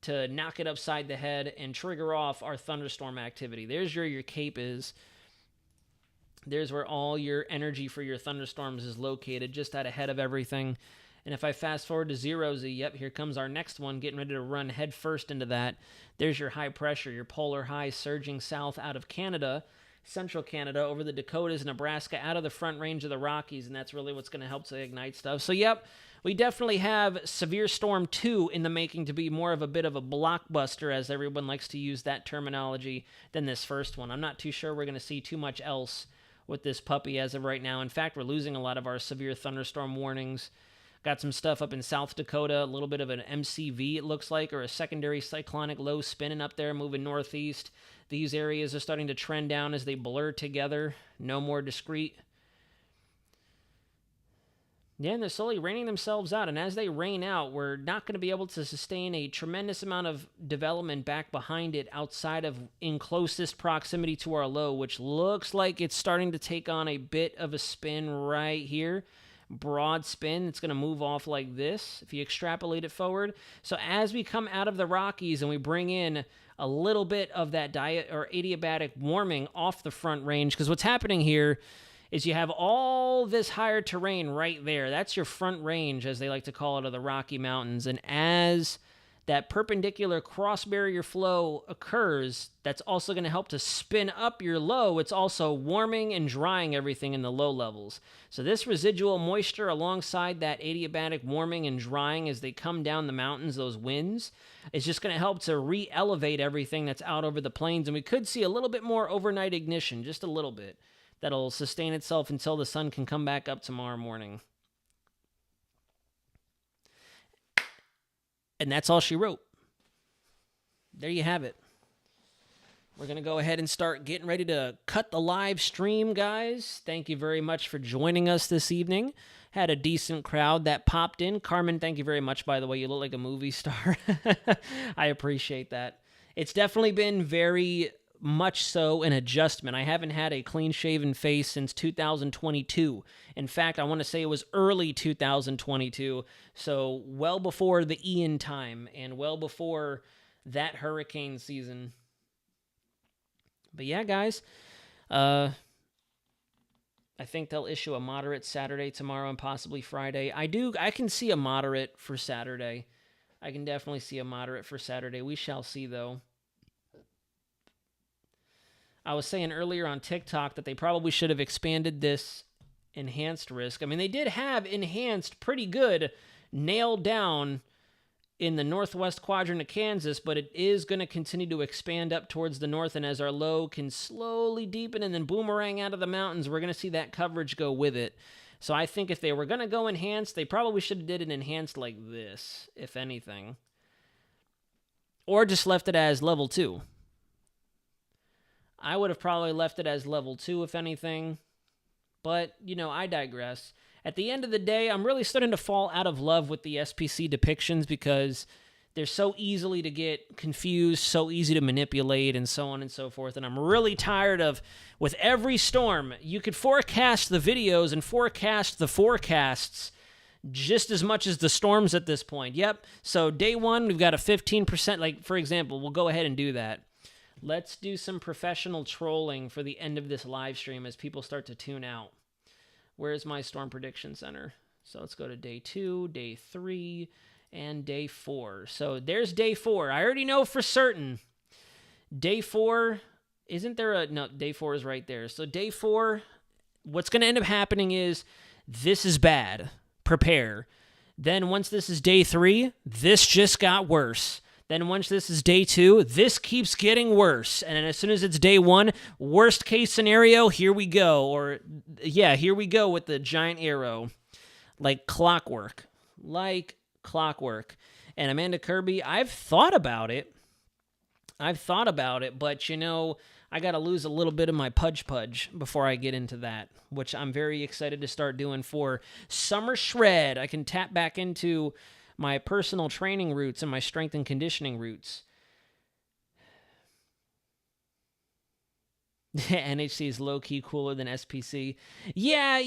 to knock it upside the head and trigger off our thunderstorm activity. There's where your cape is. There's where all your energy for your thunderstorms is located, just out ahead of everything. And if I fast forward to 0Z, yep, here comes our next one, getting ready to run head first into that. There's your high pressure, your polar high surging south out of Canada, central Canada, over the Dakotas, Nebraska, out of the front range of the Rockies, and that's really what's going to help to ignite stuff. So, yep, we definitely have Severe Storm 2 in the making to be more of a bit of a blockbuster, as everyone likes to use that terminology, than this first one. I'm not too sure we're going to see too much else with this puppy as of right now. In fact, we're losing a lot of our severe thunderstorm warnings. Got some stuff up in South Dakota, a little bit of an MCV, it looks like, or a secondary cyclonic low spinning up there, moving northeast. These areas are starting to trend down as they blur together. No more discrete. Yeah, and they're slowly raining themselves out, and as they rain out, we're not going to be able to sustain a tremendous amount of development back behind it outside of in closest proximity to our low, which looks like it's starting to take on a bit of a spin right here. Broad spin. It's going to move off like this if you extrapolate it forward. So as we come out of the Rockies and we bring in a little bit of that adiabatic warming off the front range, because what's happening here is you have all this higher terrain right there. That's your front range, as they like to call it, of the Rocky Mountains. And as that perpendicular cross barrier flow occurs, that's also going to help to spin up your low. It's also warming and drying everything in the low levels. So this residual moisture alongside that adiabatic warming and drying as they come down the mountains, those winds, is just going to help to re-elevate everything that's out over the plains. And we could see a little bit more overnight ignition, just a little bit, that'll sustain itself until the sun can come back up tomorrow morning. And that's all she wrote. There you have it. We're going to go ahead and start getting ready to cut the live stream, guys. Thank you very much for joining us this evening. Had a decent crowd that popped in. Carmen, thank you very much, by the way. You look like a movie star. I appreciate that. It's definitely been very much so an adjustment. I haven't had a clean-shaven face since 2022. In fact, I want to say it was early 2022, so well before the Ian time and well before that hurricane season. But yeah, guys, I think they'll issue a moderate Saturday tomorrow and possibly Friday. I can see a moderate for Saturday. I can definitely see a moderate for Saturday. We shall see, though. I was saying earlier on TikTok that they probably should have expanded this enhanced risk. I mean, they did have enhanced pretty good nailed down in the northwest quadrant of Kansas, but it is going to continue to expand up towards the north, and as our low can slowly deepen and then boomerang out of the mountains, we're going to see that coverage go with it. So I think if they were going to go enhanced, they probably should have did it enhanced like this, if anything. Or just left it as level 2. I would have probably left it as level 2, if anything. But, I digress. At the end of the day, I'm really starting to fall out of love with the SPC depictions because they're so easily to get confused, so easy to manipulate, and so on and so forth. And I'm really tired of, with every storm, you could forecast the videos and forecast the forecasts just as much as the storms at this point. Yep. So day 1, we've got a 15%. Like, for example, we'll go ahead and do that. Let's do some professional trolling for the end of this live stream as people start to tune out. Where's my Storm Prediction Center? So let's go to day 2, day 3, and day 4. So there's day 4. I already know for certain. Day 4, isn't there a... No, day 4 is right there. So day 4, what's going to end up happening is this is bad. Prepare. Then once this is day 3, this just got worse. Then once this is day 2, this keeps getting worse. And then as soon as it's day 1, worst case scenario, here we go. Or, yeah, here we go with the giant arrow. Like clockwork. Like clockwork. And Amanda Kirby, I've thought about it, but, I got to lose a little bit of my pudge before I get into that, which I'm very excited to start doing for Summer Shred. I can tap back into my personal training roots and my strength and conditioning roots. NHC is low-key cooler than SPC. Yeah,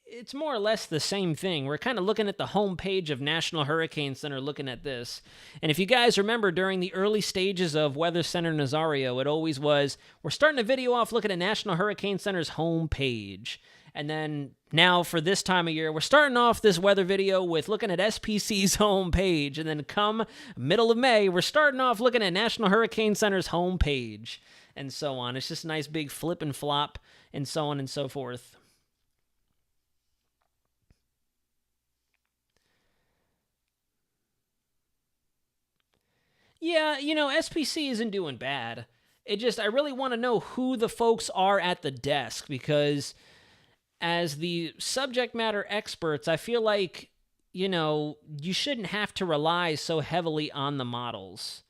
it's more or less the same thing. We're kind of looking at the homepage of National Hurricane Center looking at this. And if you guys remember during the early stages of Weather Center Nazario, it always was, we're starting a video off looking at National Hurricane Center's homepage. And then now for this time of year, we're starting off this weather video with looking at SPC's homepage. And then come middle of May, we're starting off looking at National Hurricane Center's homepage and so on. It's just a nice big flip and flop and so on and so forth. Yeah, SPC isn't doing bad. I really want to know who the folks are at the desk because as the subject matter experts, I feel like, you shouldn't have to rely so heavily on the models.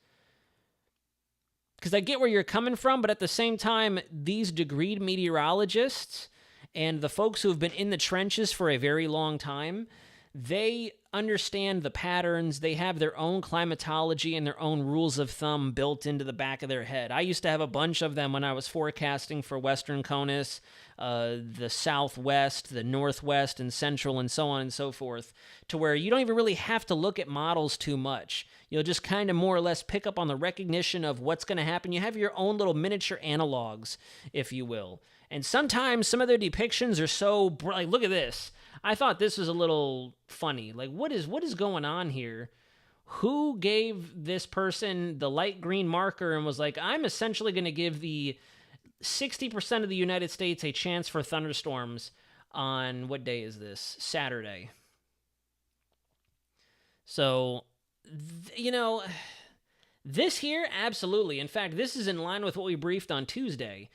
Because I get where you're coming from, but at the same time, these degreed meteorologists and the folks who have been in the trenches for a very long time, they understand the patterns. They have their own climatology and their own rules of thumb built into the back of their head. I used to have a bunch of them when I was forecasting for Western CONUS, the Southwest, the Northwest, and Central, and so on and so forth, to where you don't even really have to look at models too much. You'll just kind of more or less pick up on the recognition of what's going to happen. You have your own little miniature analogs, if you will. And sometimes some of their depictions are so, like, look at this. I thought this was a little funny. Like, what is going on here? who gave this person the light green marker and was like, I'm essentially going to give the 60% of the United States a chance for thunderstorms on, what day is this? Saturday. So, this here, absolutely. In fact, this is in line with what we briefed on Tuesday,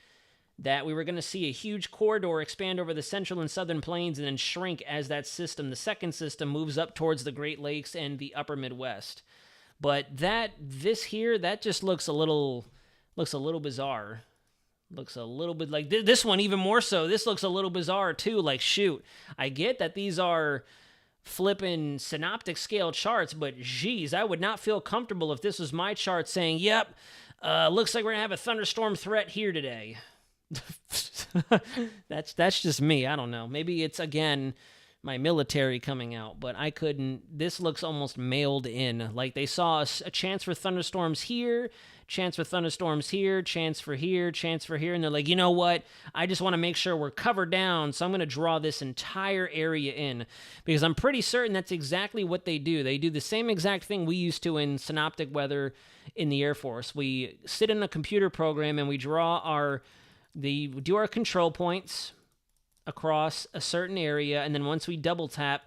that we were going to see a huge corridor expand over the central and southern plains and then shrink as that system, the second system, moves up towards the Great Lakes and the upper Midwest. But this here, that just looks a little bizarre. Looks a little bit like this one, even more so. This looks a little bizarre too. Like, shoot, I get that these are flipping synoptic scale charts, but geez, I would not feel comfortable if this was my chart saying, yep, looks like we're gonna have a thunderstorm threat here today. That's just me. I don't know. Maybe it's, again, my military coming out, but I couldn't. This looks almost mailed in. Like they saw a chance for thunderstorms here, chance for thunderstorms here, chance for here, chance for here, and they're like, you know what? I just want to make sure we're covered down, so I'm going to draw this entire area in, because I'm pretty certain that's exactly what they do. They do the same exact thing we used to in synoptic weather in the Air Force. We sit in a computer program and we do our control points across a certain area, and then once we double tap,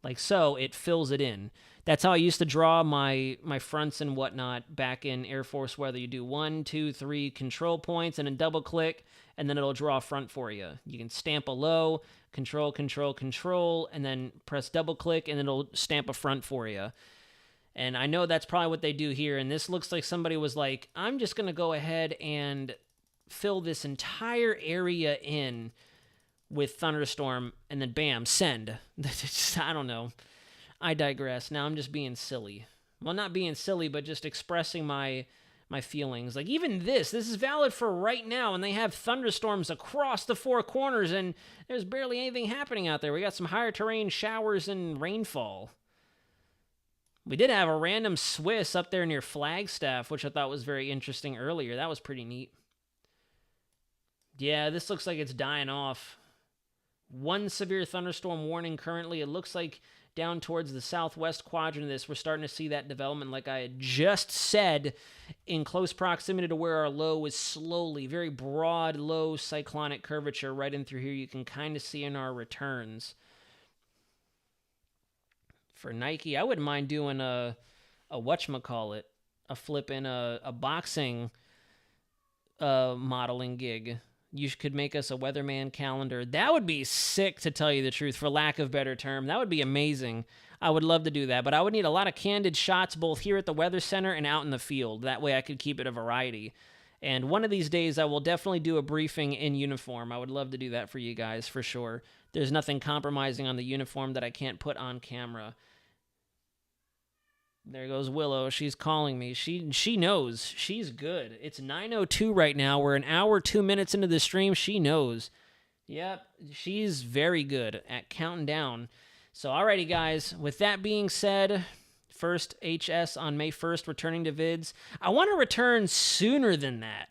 like so, it fills it in. That's how I used to draw my fronts and whatnot back in Air Force weather. You do 1, 2, 3 control points, and then double click, and then it'll draw a front for you. You can stamp a low, control, control, control, and then press double click, and it'll stamp a front for you. And I know that's probably what they do here, and this looks like somebody was like, I'm just going to go ahead and fill this entire area in with thunderstorm, and then bam, send. I don't know. I digress. Now I'm just being silly. Well, not being silly, but just expressing my feelings. Like, even this is valid for right now, and they have thunderstorms across the four corners, and there's barely anything happening out there. We got some higher terrain showers and rainfall. We did have a random Swiss up there near Flagstaff, which I thought was very interesting earlier. That was pretty neat. Yeah, this looks like it's dying off. One severe thunderstorm warning currently. It looks like down towards the southwest quadrant of this, we're starting to see that development, like I had just said, in close proximity to where our low is slowly, very broad, low cyclonic curvature right in through here. You can kind of see in our returns. For Nike, I wouldn't mind doing a whatchamacallit, a flipping a boxing modeling gig. You could make us a weatherman calendar. That would be sick, to tell you the truth, for lack of better term. That would be amazing. I would love to do that, but I would need a lot of candid shots both here at the Weather Center and out in the field. That way I could keep it a variety. And one of these days I will definitely do a briefing in uniform. I would love to do that for you guys, for sure. There's nothing compromising on the uniform that I can't put on camera. There goes Willow. She's calling me. She knows. She's good. It's 9:02 right now. We're an hour, 2 minutes into the stream. She knows. Yep, she's very good at counting down. So, alrighty, guys. With that being said, first HS on May 1st, returning to vids. I want to return sooner than that.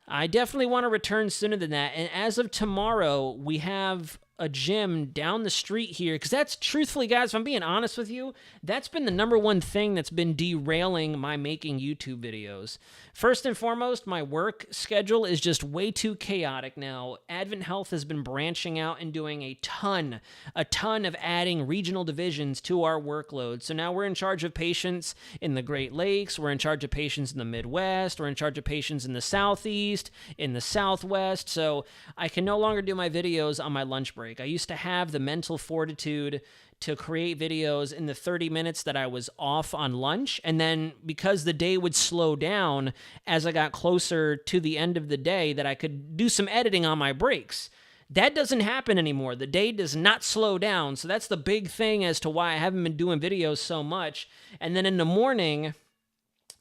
I definitely want to return sooner than that. And as of tomorrow, we have a gym down the street here, because that's, truthfully, guys, if I'm being honest with you, that's been the number one thing that's been derailing my making YouTube videos. First and foremost, my work schedule is just way too chaotic now. Advent Health has been branching out and doing a ton of adding regional divisions to our workload. So now we're in charge of patients in the Great Lakes, we're in charge of patients in the Midwest, we're in charge of patients in the Southeast, in the Southwest, so I can no longer do my videos on my lunch break. I used to have the mental fortitude to create videos in the 30 minutes that I was off on lunch, and then because the day would slow down as I got closer to the end of the day, that I could do some editing on my breaks. That doesn't happen anymore. The day does not slow down, so that's the big thing as to why I haven't been doing videos so much. And then in the morning,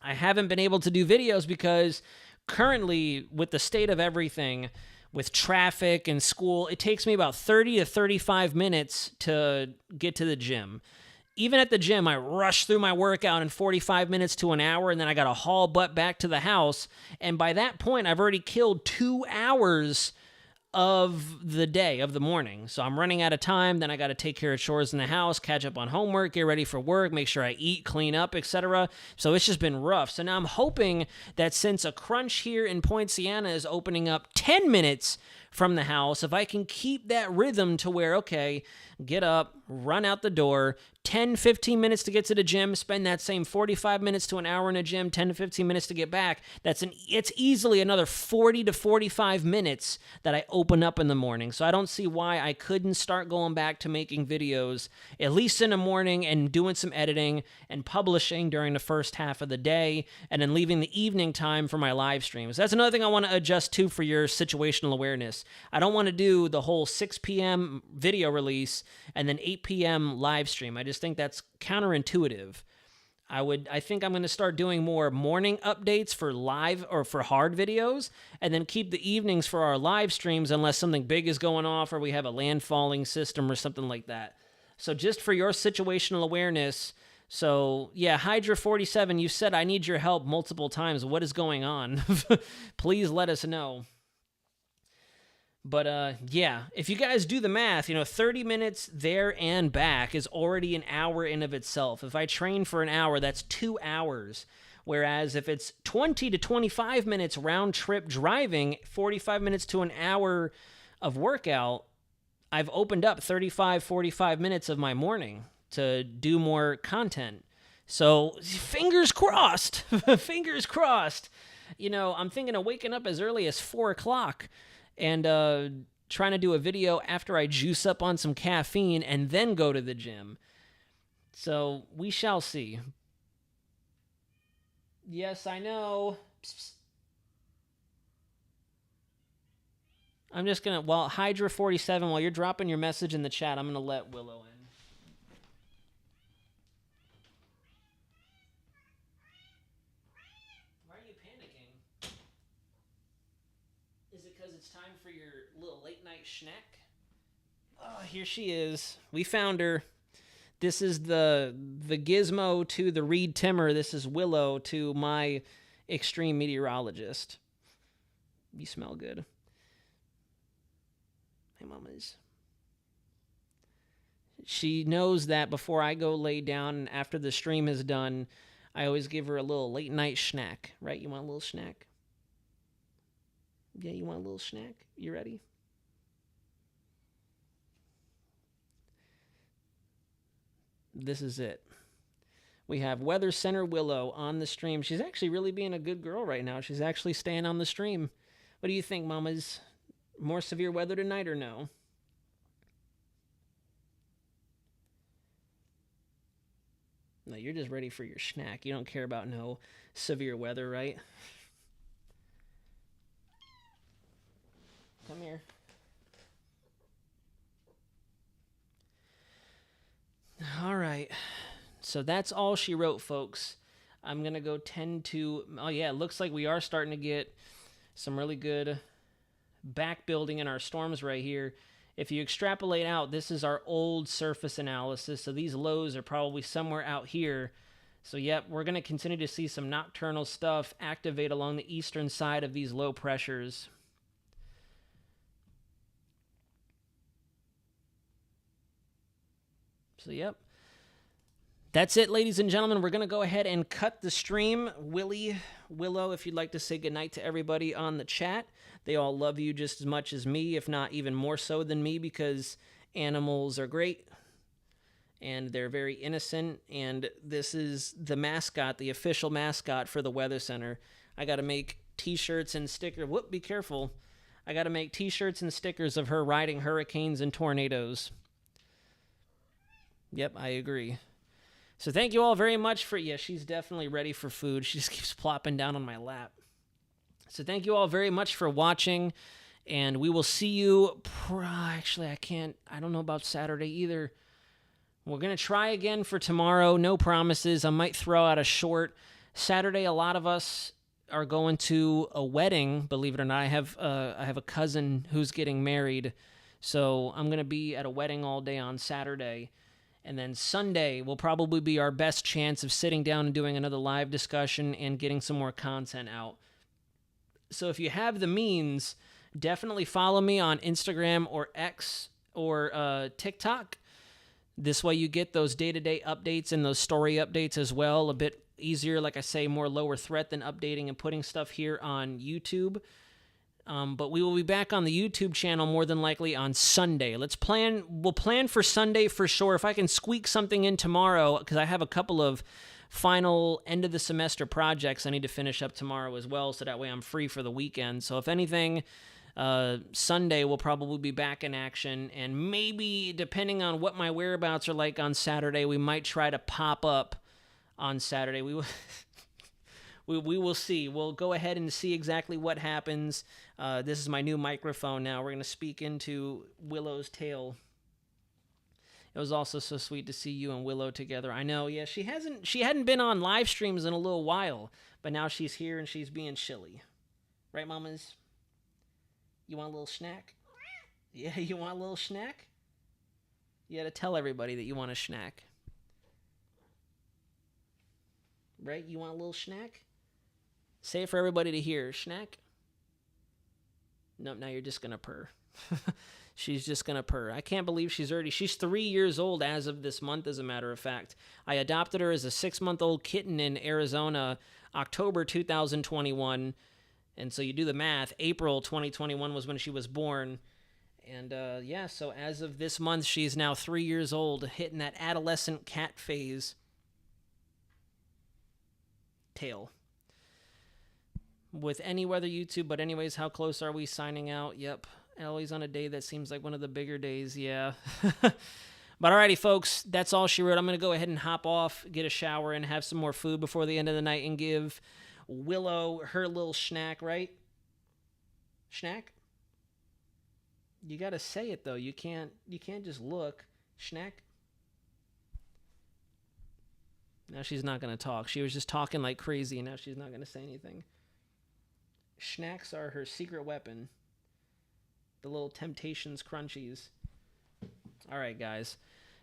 I haven't been able to do videos because currently, with the state of everything, with traffic and school, it takes me about 30 to 35 minutes to get to the gym. Even at the gym, I rush through my workout in 45 minutes to an hour, and then I got to haul butt back to the house. And by that point, I've already killed 2 hours of the day, of the morning. So I'm running out of time, then I got to take care of chores in the house, catch up on homework, get ready for work, make sure I eat, clean up, etc. So it's just been rough. So now I'm hoping that since a crunch here in Point Siena is opening up 10 minutes from the house, if I can keep that rhythm to where, okay, get up, run out the door, 10, 15 minutes to get to the gym, spend that same 45 minutes to an hour in the gym, 10 to 15 minutes to get back. It's easily another 40 to 45 minutes that I open up in the morning. So I don't see why I couldn't start going back to making videos, at least in the morning, and doing some editing and publishing during the first half of the day, and then leaving the evening time for my live streams. That's another thing I want to adjust to for your situational awareness. I don't want to do the whole 6 p.m. video release and then 8 p.m. live stream. I just think that's counterintuitive. I think I'm going to start doing more morning updates for live or for hard videos, and then keep the evenings for our live streams unless something big is going off or we have a landfalling system or something like that. So just for your situational awareness. So yeah, Hydra 47, you said I need your help multiple times. What is going on? Please let us know. But yeah, if you guys do the math, 30 minutes there and back is already an hour in of itself. If I train for an hour, that's 2 hours. Whereas if it's 20 to 25 minutes round trip driving, 45 minutes to an hour of workout, I've opened up 35, 45 minutes of my morning to do more content. So fingers crossed, fingers crossed. I'm thinking of waking up as early as 4 o'clock and trying to do a video after I juice up on some caffeine and then go to the gym. So we shall see. Yes, I know. Psst. I'm just going to, Hydra 47, while you're dropping your message in the chat, I'm going to let Willow in. Why are you panicking? Is it because it's time for your little late night snack? Oh, here she is. We found her. This is the gizmo to the Reed Timmer. This is Willow to my extreme meteorologist. You smell good. Hey, mamas. She knows that before I go lay down and after the stream is done, I always give her a little late night snack, right? You want a little snack? Yeah, you want a little snack? You ready? This is it. We have Weather Center Willow on the stream. She's actually really being a good girl right now. She's actually staying on the stream. What do you think, mamas? More severe weather tonight or no? No, you're just ready for your snack. You don't care about no severe weather, right? Come here. All right. So that's all she wrote, folks. I'm going to go tend to... Oh, yeah, it looks like we are starting to get some really good back building in our storms right here. If you extrapolate out, this is our old surface analysis. So these lows are probably somewhere out here. So, yep, we're going to continue to see some nocturnal stuff activate along the eastern side of these low pressures. So, yep. That's it, ladies and gentlemen. We're going to go ahead and cut the stream. Willow, if you'd like to say goodnight to everybody on the chat. They all love you just as much as me, if not even more so than me, because animals are great, and they're very innocent, and this is the mascot, the official mascot for the Weather Center. I got to make T-shirts and stickers. Whoop, be careful. I got to make T-shirts and stickers of her riding hurricanes and tornadoes. Yep, I agree. So thank you all very much for... Yeah, she's definitely ready for food. She just keeps plopping down on my lap. So thank you all very much for watching, and we will see you... Actually, I don't know about Saturday either. We're going to try again for tomorrow. No promises. I might throw out a short. Saturday, a lot of us are going to a wedding, believe it or not. I have a cousin who's getting married, so I'm going to be at a wedding all day on Saturday. And then Sunday will probably be our best chance of sitting down and doing another live discussion and getting some more content out. So if you have the means, definitely follow me on Instagram or X or TikTok. This way you get those day-to-day updates and those story updates as well. A bit easier, like I say, more lower threat than updating and putting stuff here on YouTube. But we will be back on the YouTube channel more than likely on Sunday. We'll plan for Sunday for sure. If I can squeak something in tomorrow, because I have a couple of final end of the semester projects I need to finish up tomorrow as well, so that way I'm free for the weekend. So if anything, Sunday we'll probably be back in action, and maybe depending on what my whereabouts are like on Saturday, we might try to pop up on Saturday. We will we will see. We'll go ahead and see exactly what happens. This is my new microphone now. We're going to speak into Willow's tail. It was also so sweet to see you and Willow together. I know, yeah, she hadn't been on live streams in a little while, but now she's here and she's being chilly. Right, mamas? You want a little snack? Yeah, you want a little snack? You got to tell everybody that you want a snack. Right? You want a little snack? Say it for everybody to hear. Snack? Nope, now you're just going to purr. She's just going to purr. I can't believe she's 3 years old as of this month, as a matter of fact. I adopted her as a 6-month-old kitten in Arizona, October 2021. And so you do the math. April 2021 was when she was born. And yeah, so as of this month, she's now 3 years old, hitting that adolescent cat phase. Tail. With any weather YouTube, but anyways, how close are we signing out? Yep. Always on a day that seems like one of the bigger days, yeah. But alrighty, folks, that's all she wrote. I'm going to go ahead and hop off, get a shower, and have some more food before the end of the night and give Willow her little snack, right? Snack? You got to say it, though. You can't just look. Snack? Now she's not going to talk. She was just talking like crazy, and now she's not going to say anything. Snacks are her secret weapon. The little Temptations crunchies. All right, guys.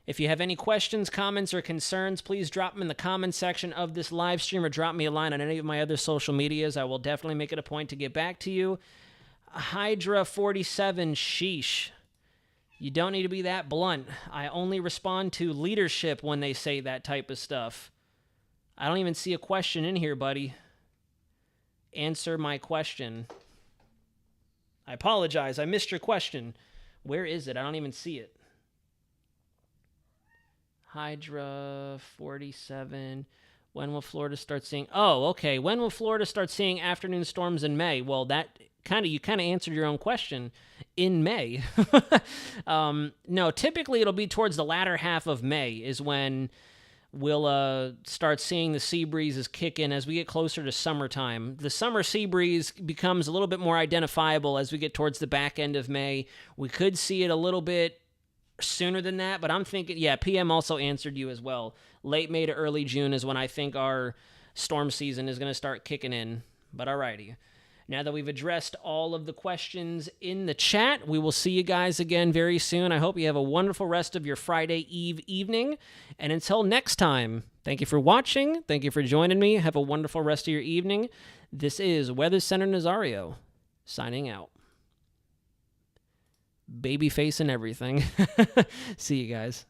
If you have any questions, comments, or concerns, please drop them in the comments section of this live stream or drop me a line on any of my other social medias. I will definitely make it a point to get back to you. Hydra47, sheesh. You don't need to be that blunt. I only respond to leadership when they say that type of stuff. I don't even see a question in here, buddy. Answer my question. I apologize. I missed your question. Where is it? I don't even see it. Hydra 47. When will Florida start seeing... Oh, okay. When will Florida start seeing afternoon storms in May? Well, you kind of answered your own question. In May. No, typically it'll be towards the latter half of May is when we'll start seeing the sea breezes kick in as we get closer to summertime. The summer sea breeze becomes a little bit more identifiable as we get towards the back end of May. We could see it a little bit sooner than that, but I'm thinking, yeah, PM also answered you as well. Late May to early June is when I think our storm season is going to start kicking in. But alrighty. Now that we've addressed all of the questions in the chat, we will see you guys again very soon. I hope you have a wonderful rest of your Friday evening. And until next time, thank you for watching. Thank you for joining me. Have a wonderful rest of your evening. This is Weather Center Nazario signing out. Baby face and everything. See you guys.